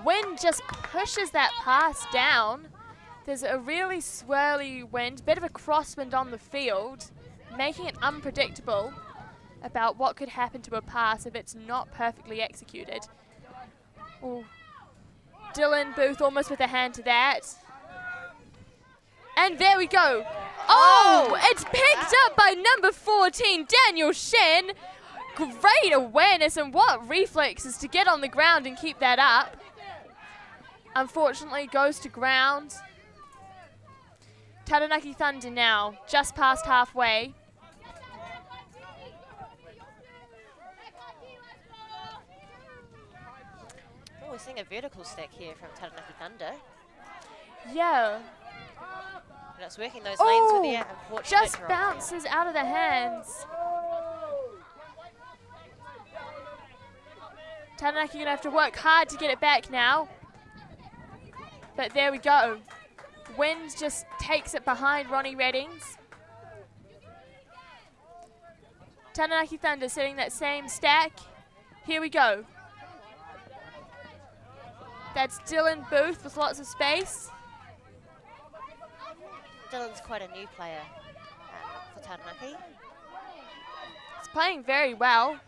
Wind just pushes that pass down. There's a really swirly wind, bit of a crosswind on the field, making it unpredictable about what could happen to a pass if it's not perfectly executed. Ooh. Dylan Booth almost with a hand to that. And there we go. Oh, it's picked up by number 14, Daniel Shen. Great awareness, and what reflexes to get on the ground and keep that up. Unfortunately, goes to ground. Taranaki Thunder now, just past halfway. Oh, we're seeing a vertical stack here from Taranaki Thunder. Yeah. And it's working those lanes with the unfortunate just drop. Bounces out of the hands. Taranaki going to have to work hard to get it back now. But there we go. Wind just takes it behind Ronnie Reddings. Taranaki Thunder setting that same stack. Here we go. That's Dylan Booth with lots of space. Dylan's quite a new player for Taranaki. He's playing very well.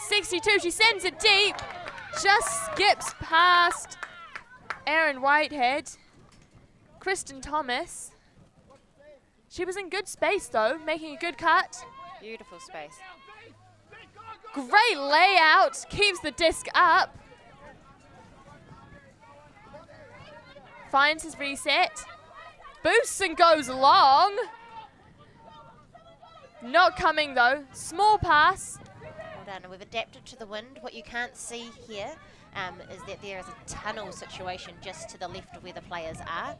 62, she sends it deep. Just skips past Aaron Whitehead. Kristen Thomas. She was in good space though, making a good cut. Beautiful space. Great layout, keeps the disc up. Finds his reset. Boosts and goes long. Not coming though. Small pass. Well done. And we've adapted to the wind. What you can't see here is that there is a tunnel situation just to the left of where the players are.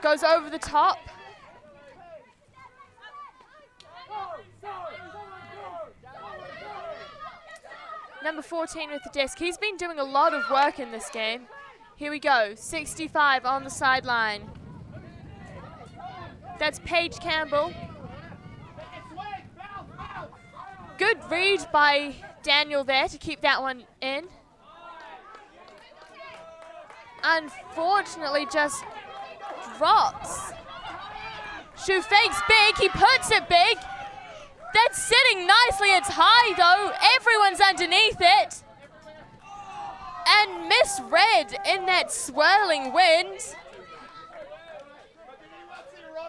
Goes over the top. Number 14 with the disc. He's been doing a lot of work in this game. Here we go. 65 on the sideline. That's Paige Campbell. Good read by Daniel there to keep that one in. Unfortunately, just drops. Shu fakes big. He puts it big. That's sitting nicely. It's high, though. Everyone's underneath it. And misread in that swirling wind.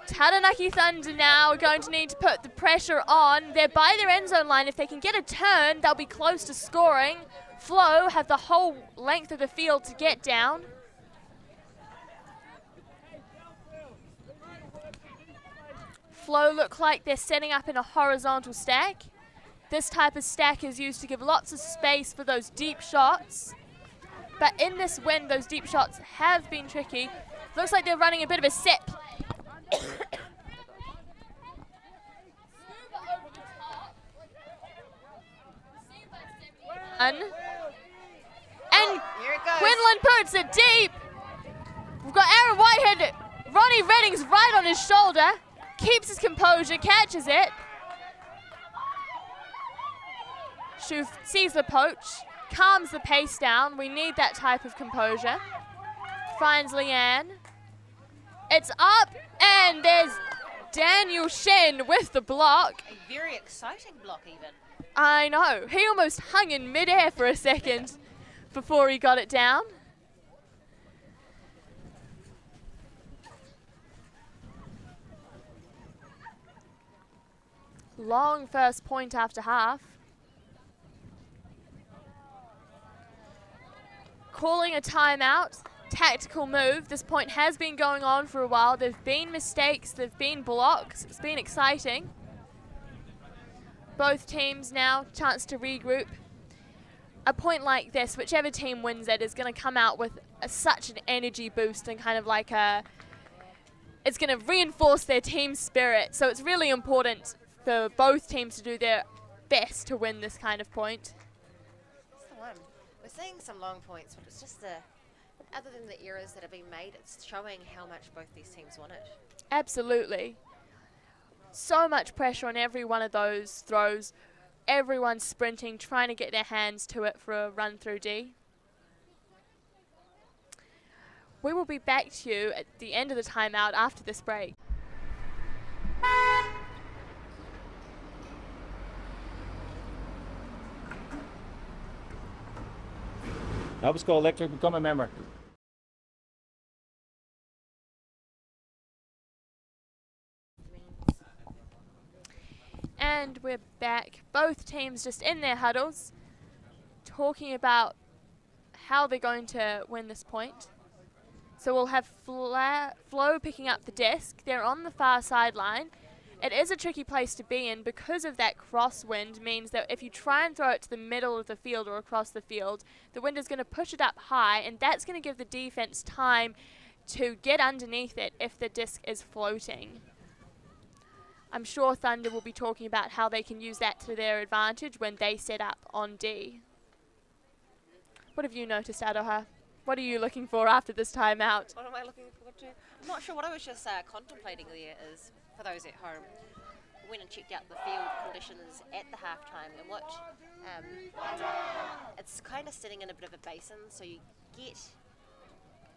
Taranaki Thunder now are going to need to put the pressure on. They're by their end zone line. If they can get a turn, they'll be close to scoring. Flow have the whole length of the field to get down. Flow look like they're setting up in a horizontal stack. This type of stack is used to give lots of space for those deep shots. But in this wind, those deep shots have been tricky. Looks like they're running a bit of a set play. And here it goes. Quinlan puts it deep. We've got Aaron Whitehead. Ronnie Redding's right on his shoulder. Keeps his composure, catches it. Shu sees the poach, calms the pace down. We need that type of composure. Finds Leanne. It's up, and there's Daniel Shen with the block. A very exciting block even. I know. He almost hung in midair for a second before he got it down. Long first point after half. Calling a timeout. Tactical move. This point has been going on for a while. There've been mistakes. There've been blocks. It's been exciting. Both teams now, chance to regroup. A point like this, whichever team wins it, is going to come out with such an energy boost and kind of like it's going to reinforce their team spirit. So it's really important for both teams to do their best to win this kind of point. That's the one. We're seeing some long points, but it's just other than the errors that have been made, it's showing how much both these teams want it. Absolutely. So much pressure on every one of those throws. Everyone's sprinting, trying to get their hands to it for a run through D. We will be back to you at the end of the timeout after this break. Nova Scotia Electric, become a member. And we're back. Both teams just in their huddles, talking about how they're going to win this point. So we'll have Flo picking up the disc. They're on the far sideline. It is a tricky place to be in because of that crosswind. Means that if you try and throw it to the middle of the field or across the field, the wind is going to push it up high, and that's going to give the defense time to get underneath it if the disc is floating. I'm sure Thunder will be talking about how they can use that to their advantage when they set up on D. What have you noticed, Adoha? What are you looking for after this timeout? What am I looking forward to? I'm not sure. What I was just contemplating there is, for those at home, I went and checked out the field conditions at the halftime, and what it's kind of sitting in a bit of a basin, so you get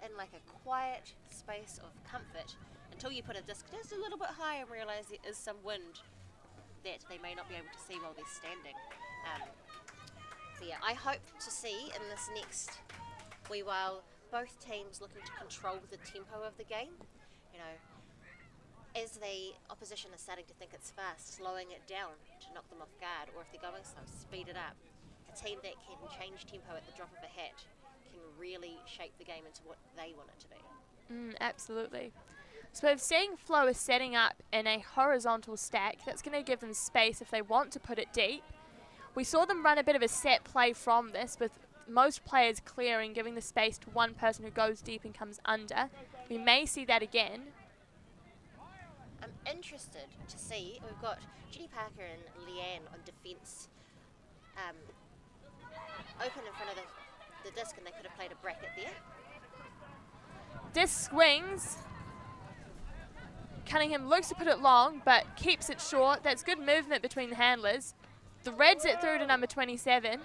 in like a quiet space of comfort until you put a disc just a little bit higher and realise there is some wind that they may not be able to see while they're standing. So yeah, I hope to see in this next wee while both teams looking to control the tempo of the game. You know, as the opposition is starting to think it's fast, slowing it down to knock them off guard, or if they're going slow, speed it up. A team that can change tempo at the drop of a hat can really shape the game into what they want it to be. Absolutely. So we're seeing Flo is setting up in a horizontal stack. That's going to give them space if they want to put it deep. We saw them run a bit of a set play from this, with most players clearing, giving the space to one person who goes deep and comes under. We may see that again. I'm interested to see, we've got Jenny Parker and Leanne on defence, open in front of the disc, and they could have played a bracket there. Disc swings. Cunningham looks to put it long, but keeps it short. That's good movement between the handlers. Threads it through to number 27.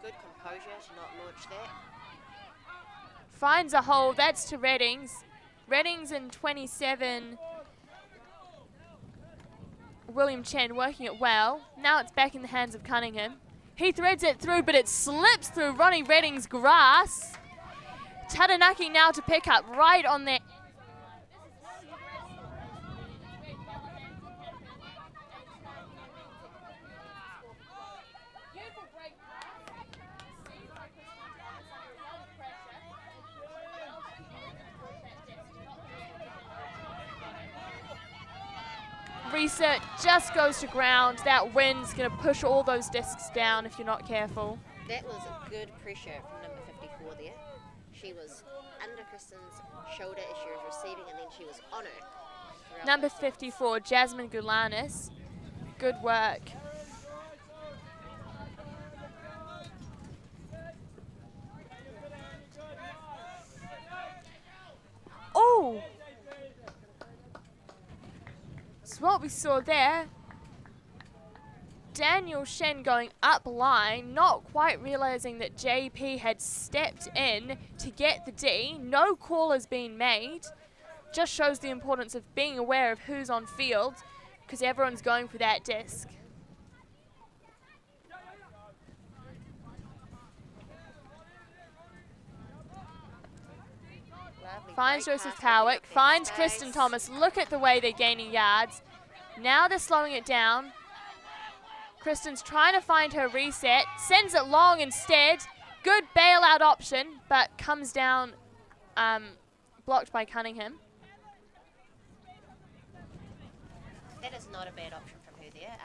Good composure to not launch that. Finds a hole. That's to Reddings. Reddings and 27. William Chen working it well. Now it's back in the hands of Cunningham. He threads it through, but it slips through Ronnie Redding's grass. Taranaki now to pick up right on there. reset, just goes to ground. That wind's going to push all those discs down if you're not careful. That was a good pressure from number 54 there. She was under Kristen's shoulder as she was receiving, and then she was on her. Number 54, Jasmine Gulanis. Good work. Oh! So what we saw there, Daniel Shen going up line, not quite realizing that JP had stepped in to get the D. No call has been made. Just shows the importance of being aware of who's on field, because everyone's going for that disc. Finds Joseph Howick, finds Kristen Thomas. Look at the way they're gaining yards. Now they're slowing it down. Kristen's trying to find her reset, sends it long instead. Good bailout option, but comes down, blocked by Cunningham. That is not a bad option from her there.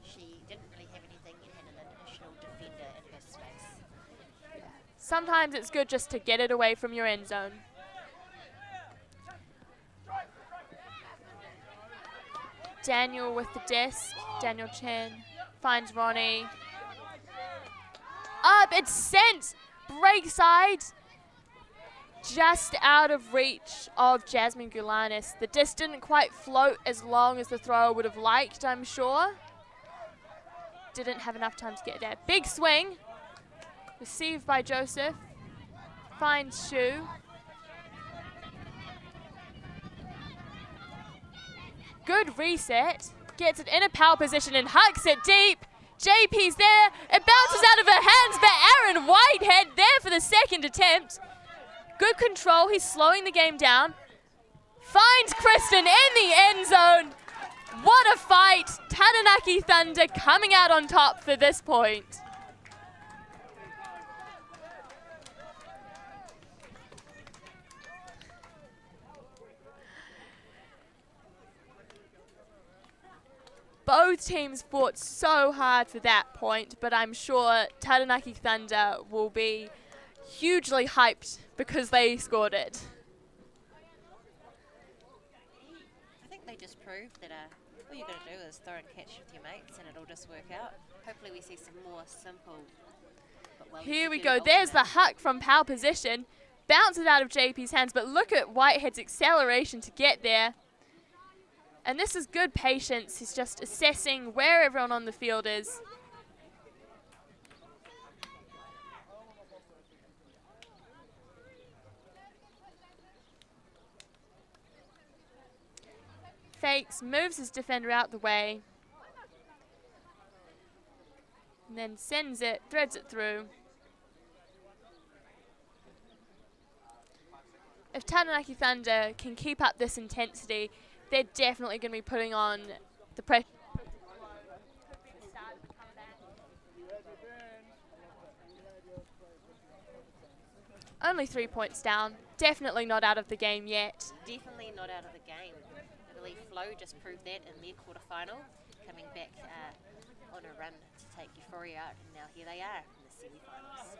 She didn't really have anything and had an additional defender in her space. Sometimes it's good just to get it away from your end zone. Daniel with the disc. Daniel Chen finds Ronnie. Up, it's sent. Break side. Just out of reach of Jasmine Gulanis. The disc didn't quite float as long as the thrower would have liked, I'm sure. Didn't have enough time to get there. Big swing. Received by Joseph. Finds Shu. Good reset. Gets it in a power position and hucks it deep. JP's there. It bounces out of her hands, but Aaron Whitehead there for the second attempt. Good control. He's slowing the game down. Finds Kristen in the end zone. What a fight. Taranaki Thunder coming out on top for this point. Both teams fought so hard for that point, but I'm sure Taranaki Thunder will be hugely hyped because they scored it. I think they just proved that all you got to do is throw and catch with your mates and it'll just work out. Hopefully we see some more simple but well. Here we go. There's the huck from power position. Bounces out of JP's hands, but look at Whitehead's acceleration to get there. And this is good patience. He's just assessing where everyone on the field is. Fakes, moves his defender out the way. And then sends it, threads it through. If Taranaki Thunder can keep up this intensity, they're definitely going to be putting on the pressure. Only 3 points down. Definitely not out of the game yet. Definitely not out of the game. I believe Flo just proved that in their quarterfinal, coming back on a run to take Euphoria out, and now here they are in the semi-finals.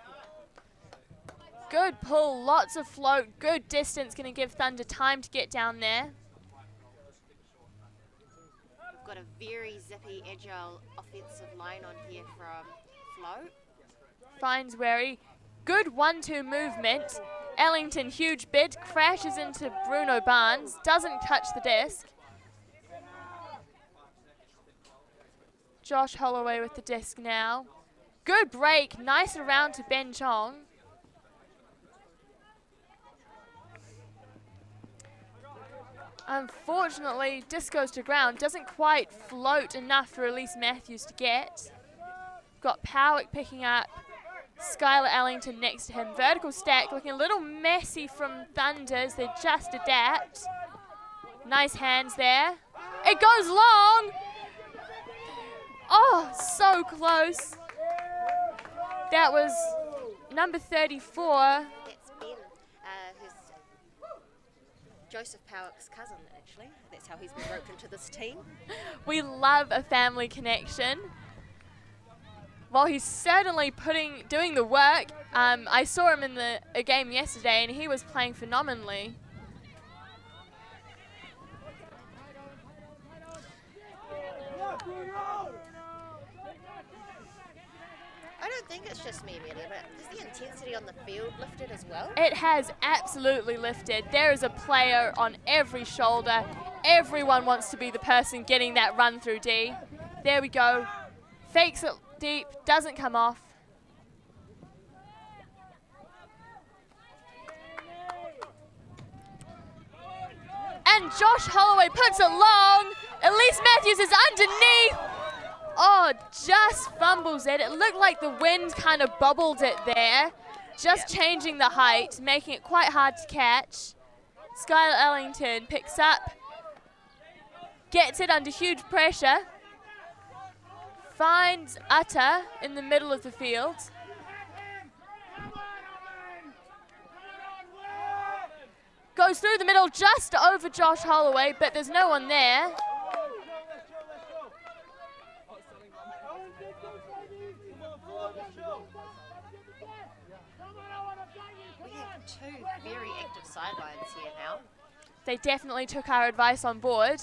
Good pull, lots of float, good distance, going to give Thunder time to get down there. We've got a very zippy, agile offensive line on here from Flo. Finds Wary. Good 1-2 movement. Ellington, huge bid, crashes into Bruno Barnes, doesn't touch the disc. Josh Holloway with the disc now. Good break, nice around to Ben Chong. Unfortunately, disc goes to ground, doesn't quite float enough for Elise Matthews to get. Got Powick picking up Skylar Ellington next to him. Vertical stack looking a little messy from Thunder as they just adapt. Nice hands there. It goes long. Oh, so close. That was number 34. That's Ben, Joseph Powick's cousin, actually. That's how he's been roped into this team. We love a family connection. Well, he's certainly doing the work. I saw him in a game yesterday, and he was playing phenomenally. I don't think it's just me, really, but has the intensity on the field lifted as well? It has absolutely lifted. There is a player on every shoulder. Everyone wants to be the person getting that run through D. There we go. Fakes it deep, doesn't come off. And Josh Holloway puts it long. Elise Matthews is underneath. Oh, just fumbles it. It looked like the wind kind of bubbled it there. Just changing the height, making it quite hard to catch. Skylar Ellington picks up. Gets it under huge pressure. Finds Utter in the middle of the field. Goes through the middle just over Josh Holloway, but there's no one there. We have two very active sidelines here now. They definitely took our advice on board.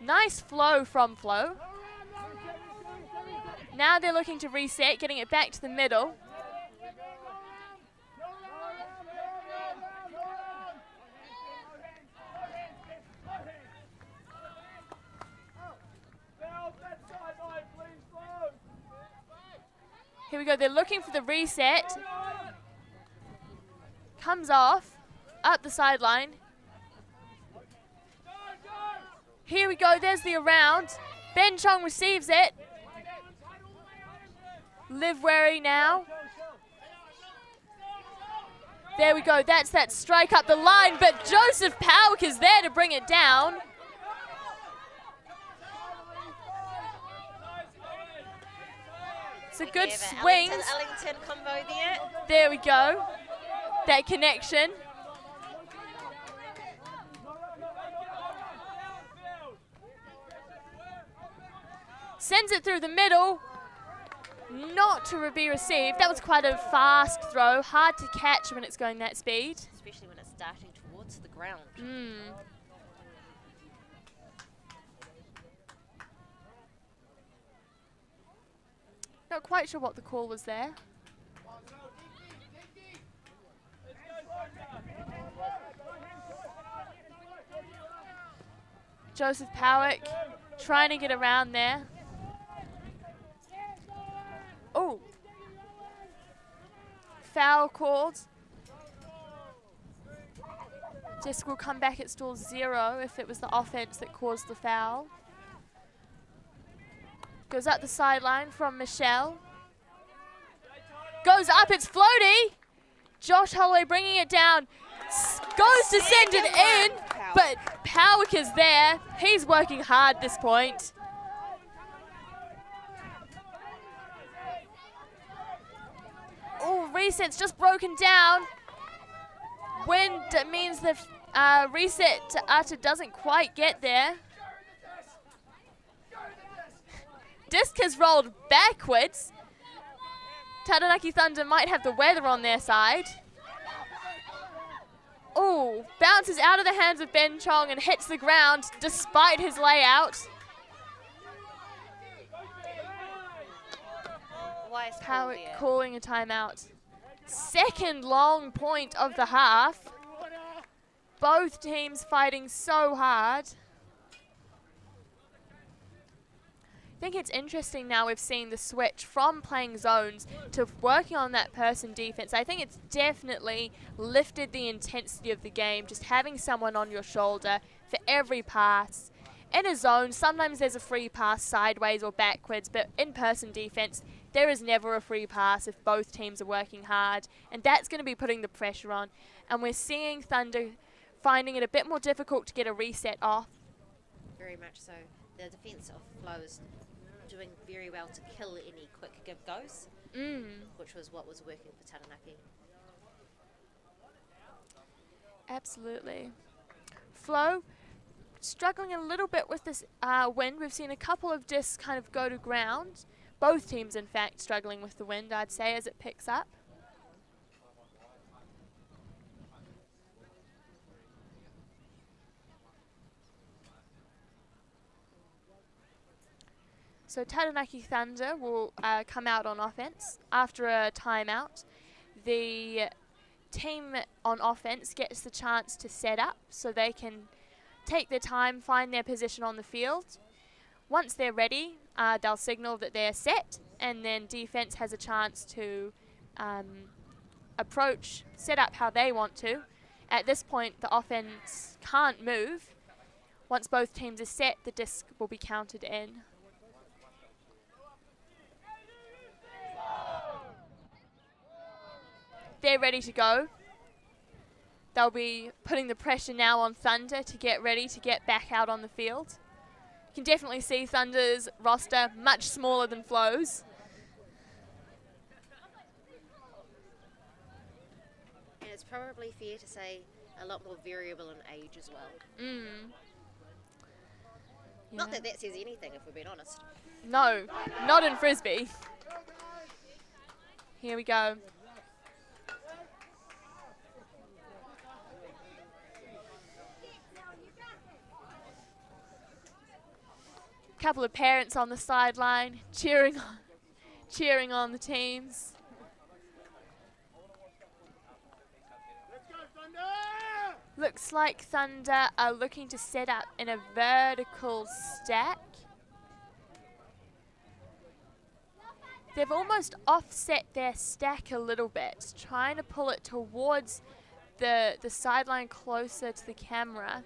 Nice flow from Flo. Now they're looking to reset, getting it back to the middle. Here we go, they're looking for the reset. Comes off, up the sideline. Here we go, there's the around. Ben Chong receives it. Liv Wary now. There we go, that's that strike up the line, but Joseph Powick is there to bring it down. It's a good swing. Ellington combo there. There we go. That connection. Sends it through the middle. Not to be received. That was quite a fast throw. Hard to catch when it's going that speed. Especially when it's darting towards the ground. Not quite sure what the call was there. Joseph Powick trying to get around there. Oh. Foul called. Disc will come back at stall 0 if it was the offense that caused the foul. Goes up the sideline from Michelle. Goes up, it's floaty. Josh Holloway bringing it down. Goes to send it in, but Powick is there. He's working hard this point. Oh, reset's just broken down. Wind means the reset to Utter doesn't quite get there. Disc has rolled backwards. Taranaki Thunder might have the weather on their side. Oh, bounces out of the hands of Ben Chong and hits the ground despite his layout. Powick calling a timeout. Second long point of the half. Both teams fighting so hard. I think it's interesting now we've seen the switch from playing zones to working on that person defense. I think it's definitely lifted the intensity of the game, just having someone on your shoulder for every pass. In a zone, sometimes there's a free pass sideways or backwards, but in person defense, there is never a free pass if both teams are working hard, and that's going to be putting the pressure on. And we're seeing Thunder finding it a bit more difficult to get a reset off. Very much so. The defense of Flows doing very well to kill any quick give goes, which was what was working for Taranaki. Absolutely. Flo, struggling a little bit with this wind. We've seen a couple of discs kind of go to ground. Both teams, in fact, struggling with the wind, I'd say, as it picks up. So Taranaki Thunder will come out on offense. After a timeout, the team on offense gets the chance to set up so they can take their time, find their position on the field. Once they're ready, they'll signal that they're set, and then defense has a chance to approach, set up how they want to. At this point, the offense can't move. Once both teams are set, the disc will be counted in. They're ready to go. They'll be putting the pressure now on Thunder to get ready to get back out on the field. You can definitely see Thunder's roster much smaller than Flo's. And it's probably fair to say a lot more variable in age as well. Not that that says anything, if we're being honest. No, not in Frisbee. Here we go. Couple of parents on the sideline cheering on the teams. Looks like Thunder are looking to set up in a vertical stack. They've almost offset their stack a little bit, trying to pull it towards the sideline closer to the camera.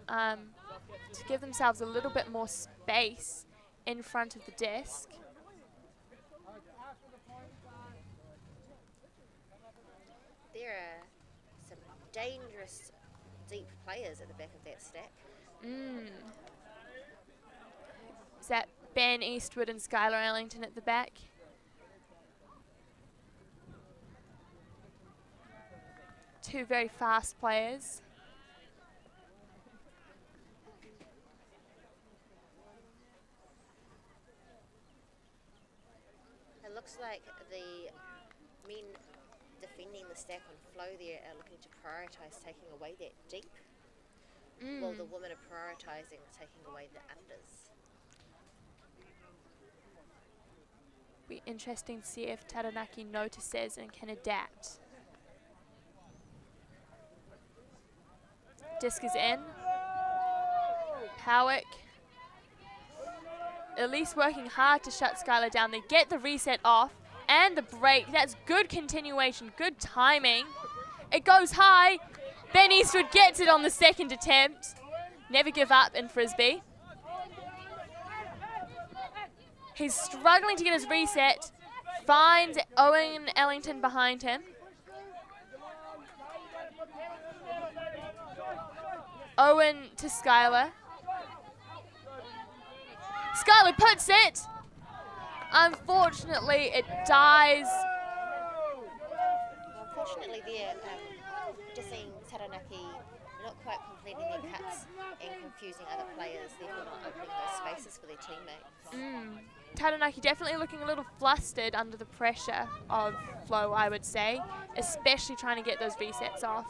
To give themselves a little bit more space in front of the disc. There are some dangerous deep players at the back of that stack. Is that Ben Eastwood and Skylar Ellington at the back? Two very fast players. It looks like the men defending the stack on Flow there are looking to prioritise taking away that deep, while the women are prioritising taking away the unders. Be interesting to see if Taranaki notices and can adapt. Disc is in. Howick. Elise working hard to shut Skylar down. They get the reset off and the break. That's good continuation, good timing. It goes high. Ben Eastwood gets it on the second attempt. Never give up in Frisbee. He's struggling to get his reset. Finds Owen Ellington behind him. Owen to Skylar. Skylar puts it. Unfortunately, it dies. Unfortunately, they're just seeing Taranaki not quite completing their cuts and confusing other players, therefore not opening those spaces for their teammates. Taranaki definitely looking a little flustered under the pressure of Flo, I would say, especially trying to get those resets off.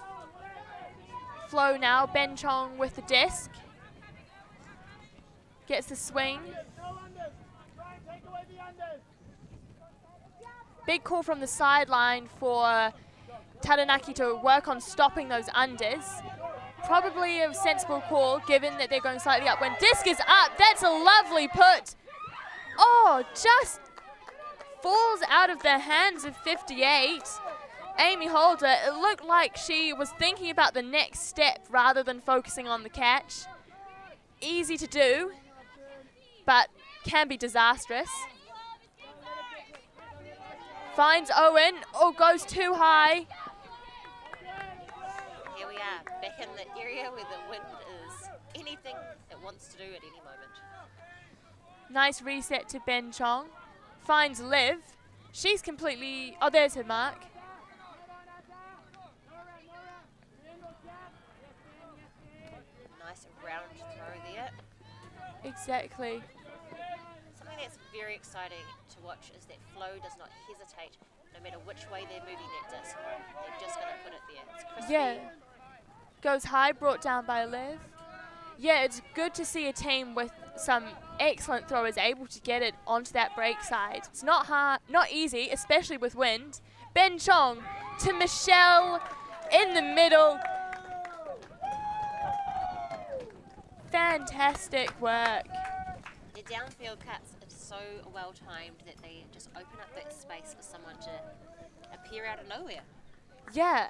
Flo now, Ben Chong with the disc. Gets the swing. Big call from the sideline for Taranaki to work on stopping those unders. Probably a sensible call given that they're going slightly up. When disc is up, that's a lovely put. Oh, just falls out of the hands of 58. Amy Holder, it looked like she was thinking about the next step rather than focusing on the catch. Easy to do, but can be disastrous. Finds Owen, goes too high. Here we are, back in the area where the wind is anything it wants to do at any moment. Nice reset to Ben Chong. Finds Liv. She's completely, there's her mark. Exactly. Something that's very exciting to watch is that Flo does not hesitate no matter which way they're moving that disc. They're just going to put it there. It's crispy. Yeah. Goes high, brought down by Lev. Yeah, it's good to see a team with some excellent throwers able to get it onto that break side. It's not hard, not easy, especially with wind. Ben Chong to Michelle in the middle. Fantastic work. Their downfield cuts are so well timed that they just open up that space for someone to appear out of nowhere. Yeah.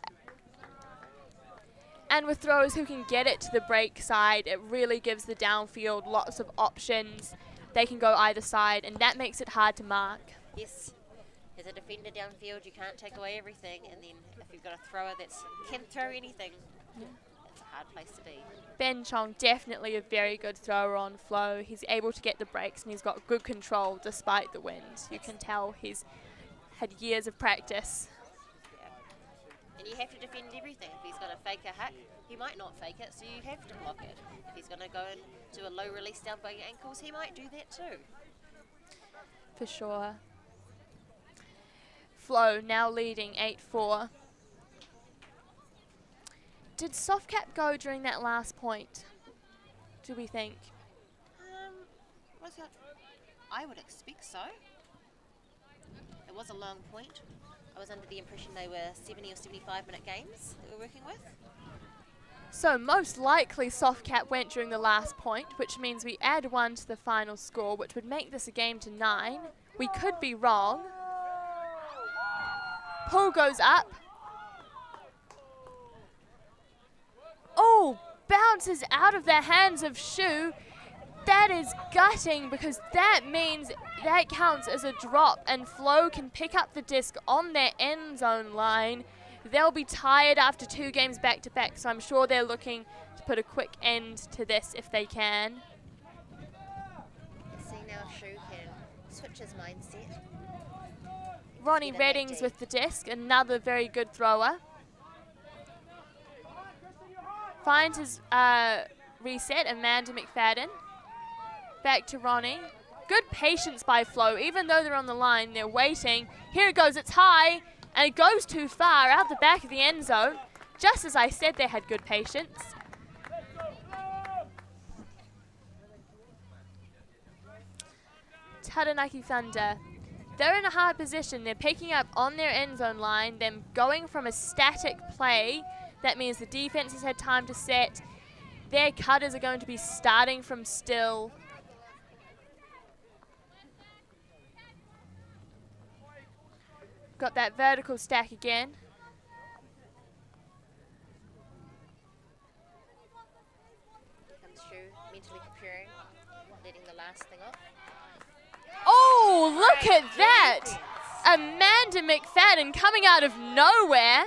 And with throwers who can get it to the break side, it really gives the downfield lots of options. They can go either side, and that makes it hard to mark. Yes. As a defender downfield, you can't take away everything, and then if you've got a thrower that can throw anything, it's a hard place to be. Ben Chong, definitely a very good thrower on flow. He's able to get the breaks, and he's got good control despite the wind. You can tell he's had years of practice. And you have to defend everything. If he's going to fake a huck, he might not fake it, so you have to block it. If he's going to go and do a low release down by your ankles, he might do that too. For sure. Flo now leading 8-4. Did Softcap go during that last point, do we think? I would expect so. It was a long point. I was under the impression they were 70 or 75-minute games that we're working with. So most likely Softcap went during the last point, which means we add 1 to the final score, which would make this a game to 9. We could be wrong. Pull goes up. Oh, bounces out of the hands of Shu. That is gutting because that means that counts as a drop and Flo can pick up the disc on their end zone line. They'll be tired after 2 games back to back, so I'm sure they're looking to put a quick end to this if they can. Let's see now if Shu can switch his mindset. Ronnie Reddings with the disc, another very good thrower. Finds his reset, Amanda McFadden. Back to Ronnie. Good patience by Flo. Even though they're on the line, they're waiting. Here it goes, it's high, and it goes too far out the back of the end zone. Just as I said, they had good patience. Taranaki Thunder. They're in a hard position. They're picking up on their end zone line, then going from a static play. That means the defense has had time to set. Their cutters are going to be starting from still. Got that vertical stack again. Comes Shu mentally preparing, letting the last thing off. Oh, look at that! Amanda McFadden coming out of nowhere.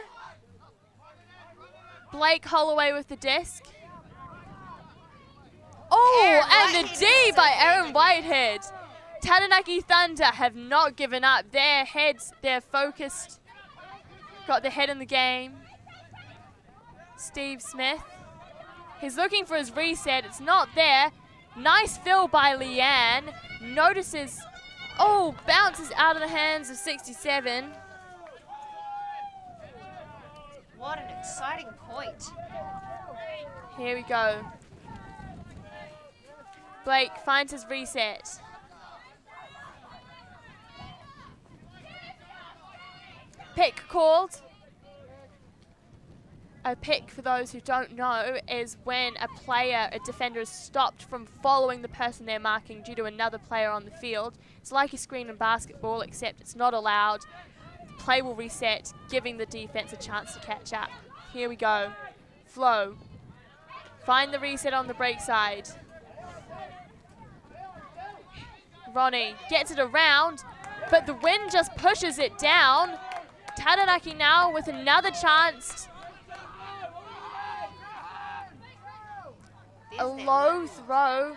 Blake Holloway with the disc. Oh, and the D by Aaron Whitehead. Taranaki Thunder have not given up. Their heads, they're focused. Got the head in the game. Steve Smith. He's looking for his reset. It's not there. Nice fill by Leanne. Notices, oh, bounces out of the hands of 67. What an exciting point. Here we go. Blake finds his reset. Pick called. A pick, for those who don't know, is when a player, a defender, is stopped from following the person they're marking due to another player on the field. It's like a screen in basketball, except it's not allowed. The play will reset, giving the defense a chance to catch up. Here we go. Flo. Find the reset on the break side. Ronnie gets it around, but the wind just pushes it down. Taranaki now with another chance. A low throw.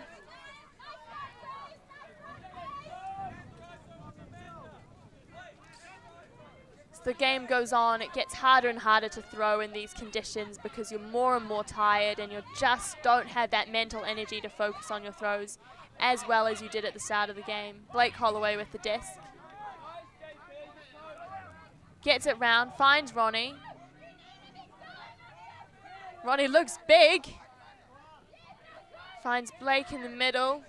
As the game goes on, it gets harder and harder to throw in these conditions because you're more and more tired and you just don't have that mental energy to focus on your throws. as well as you did at the start of the game. Blake Holloway with the disc. Gets it round, finds Ronnie. Ronnie looks big. Finds Blake in the middle.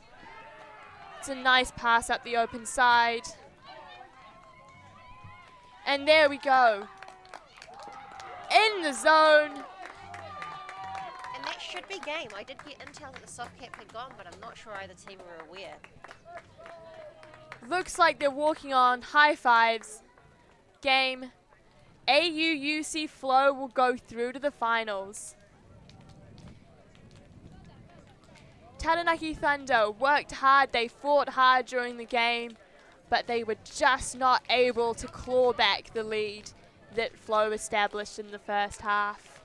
It's a nice pass up the open side. And there we go. In the zone. And that should be game. I did get intel that the soft cap had gone, but I'm not sure either team were aware. Looks like they're walking on high fives. Game. AUUC Flow will go through to the finals. Taranaki Thunder worked hard, they fought hard during the game, but they were just not able to claw back the lead that Flow established in the first half.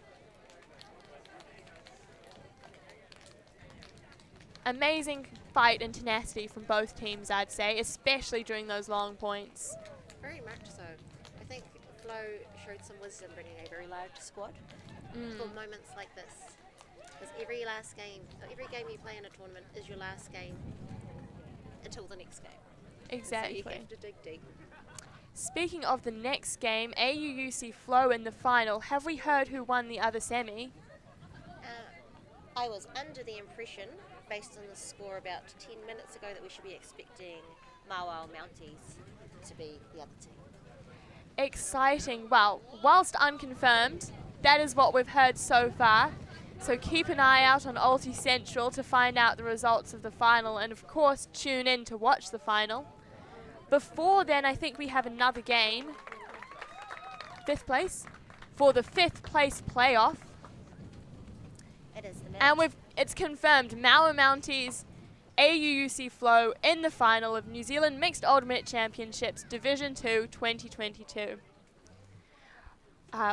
Amazing fight and tenacity from both teams, I'd say, especially during those long points. Very much so. I think Flo showed some wisdom bringing a very large squad for moments like this. Because every game you play in a tournament is your last game until the next game. Exactly. So you have to dig deep. Speaking of the next game, AUUC Flow in the final. Have we heard who won the other semi? I was under the impression, based on the score about 10 minutes ago, that we should be expecting Mawao Mounties to be the other team. Exciting. Well, whilst unconfirmed, that is what we've heard so far. So keep an eye out on ULTI Central to find out the results of the final, and of course tune in to watch the final. Before then, I think we have another game, 5th place, for the 5th place playoff. It is the And it's confirmed, Maua Mounties, AUUC Flow in the final of New Zealand Mixed Ultimate Championships Division 2 2022.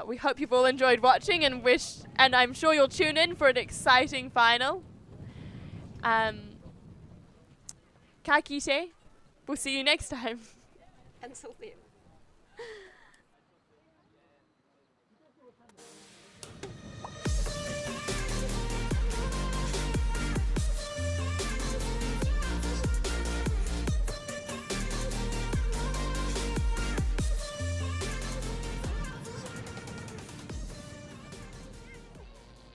We hope you've all enjoyed watching and I'm sure you'll tune in for an exciting final. Ka kite. We'll see you next time. Until then.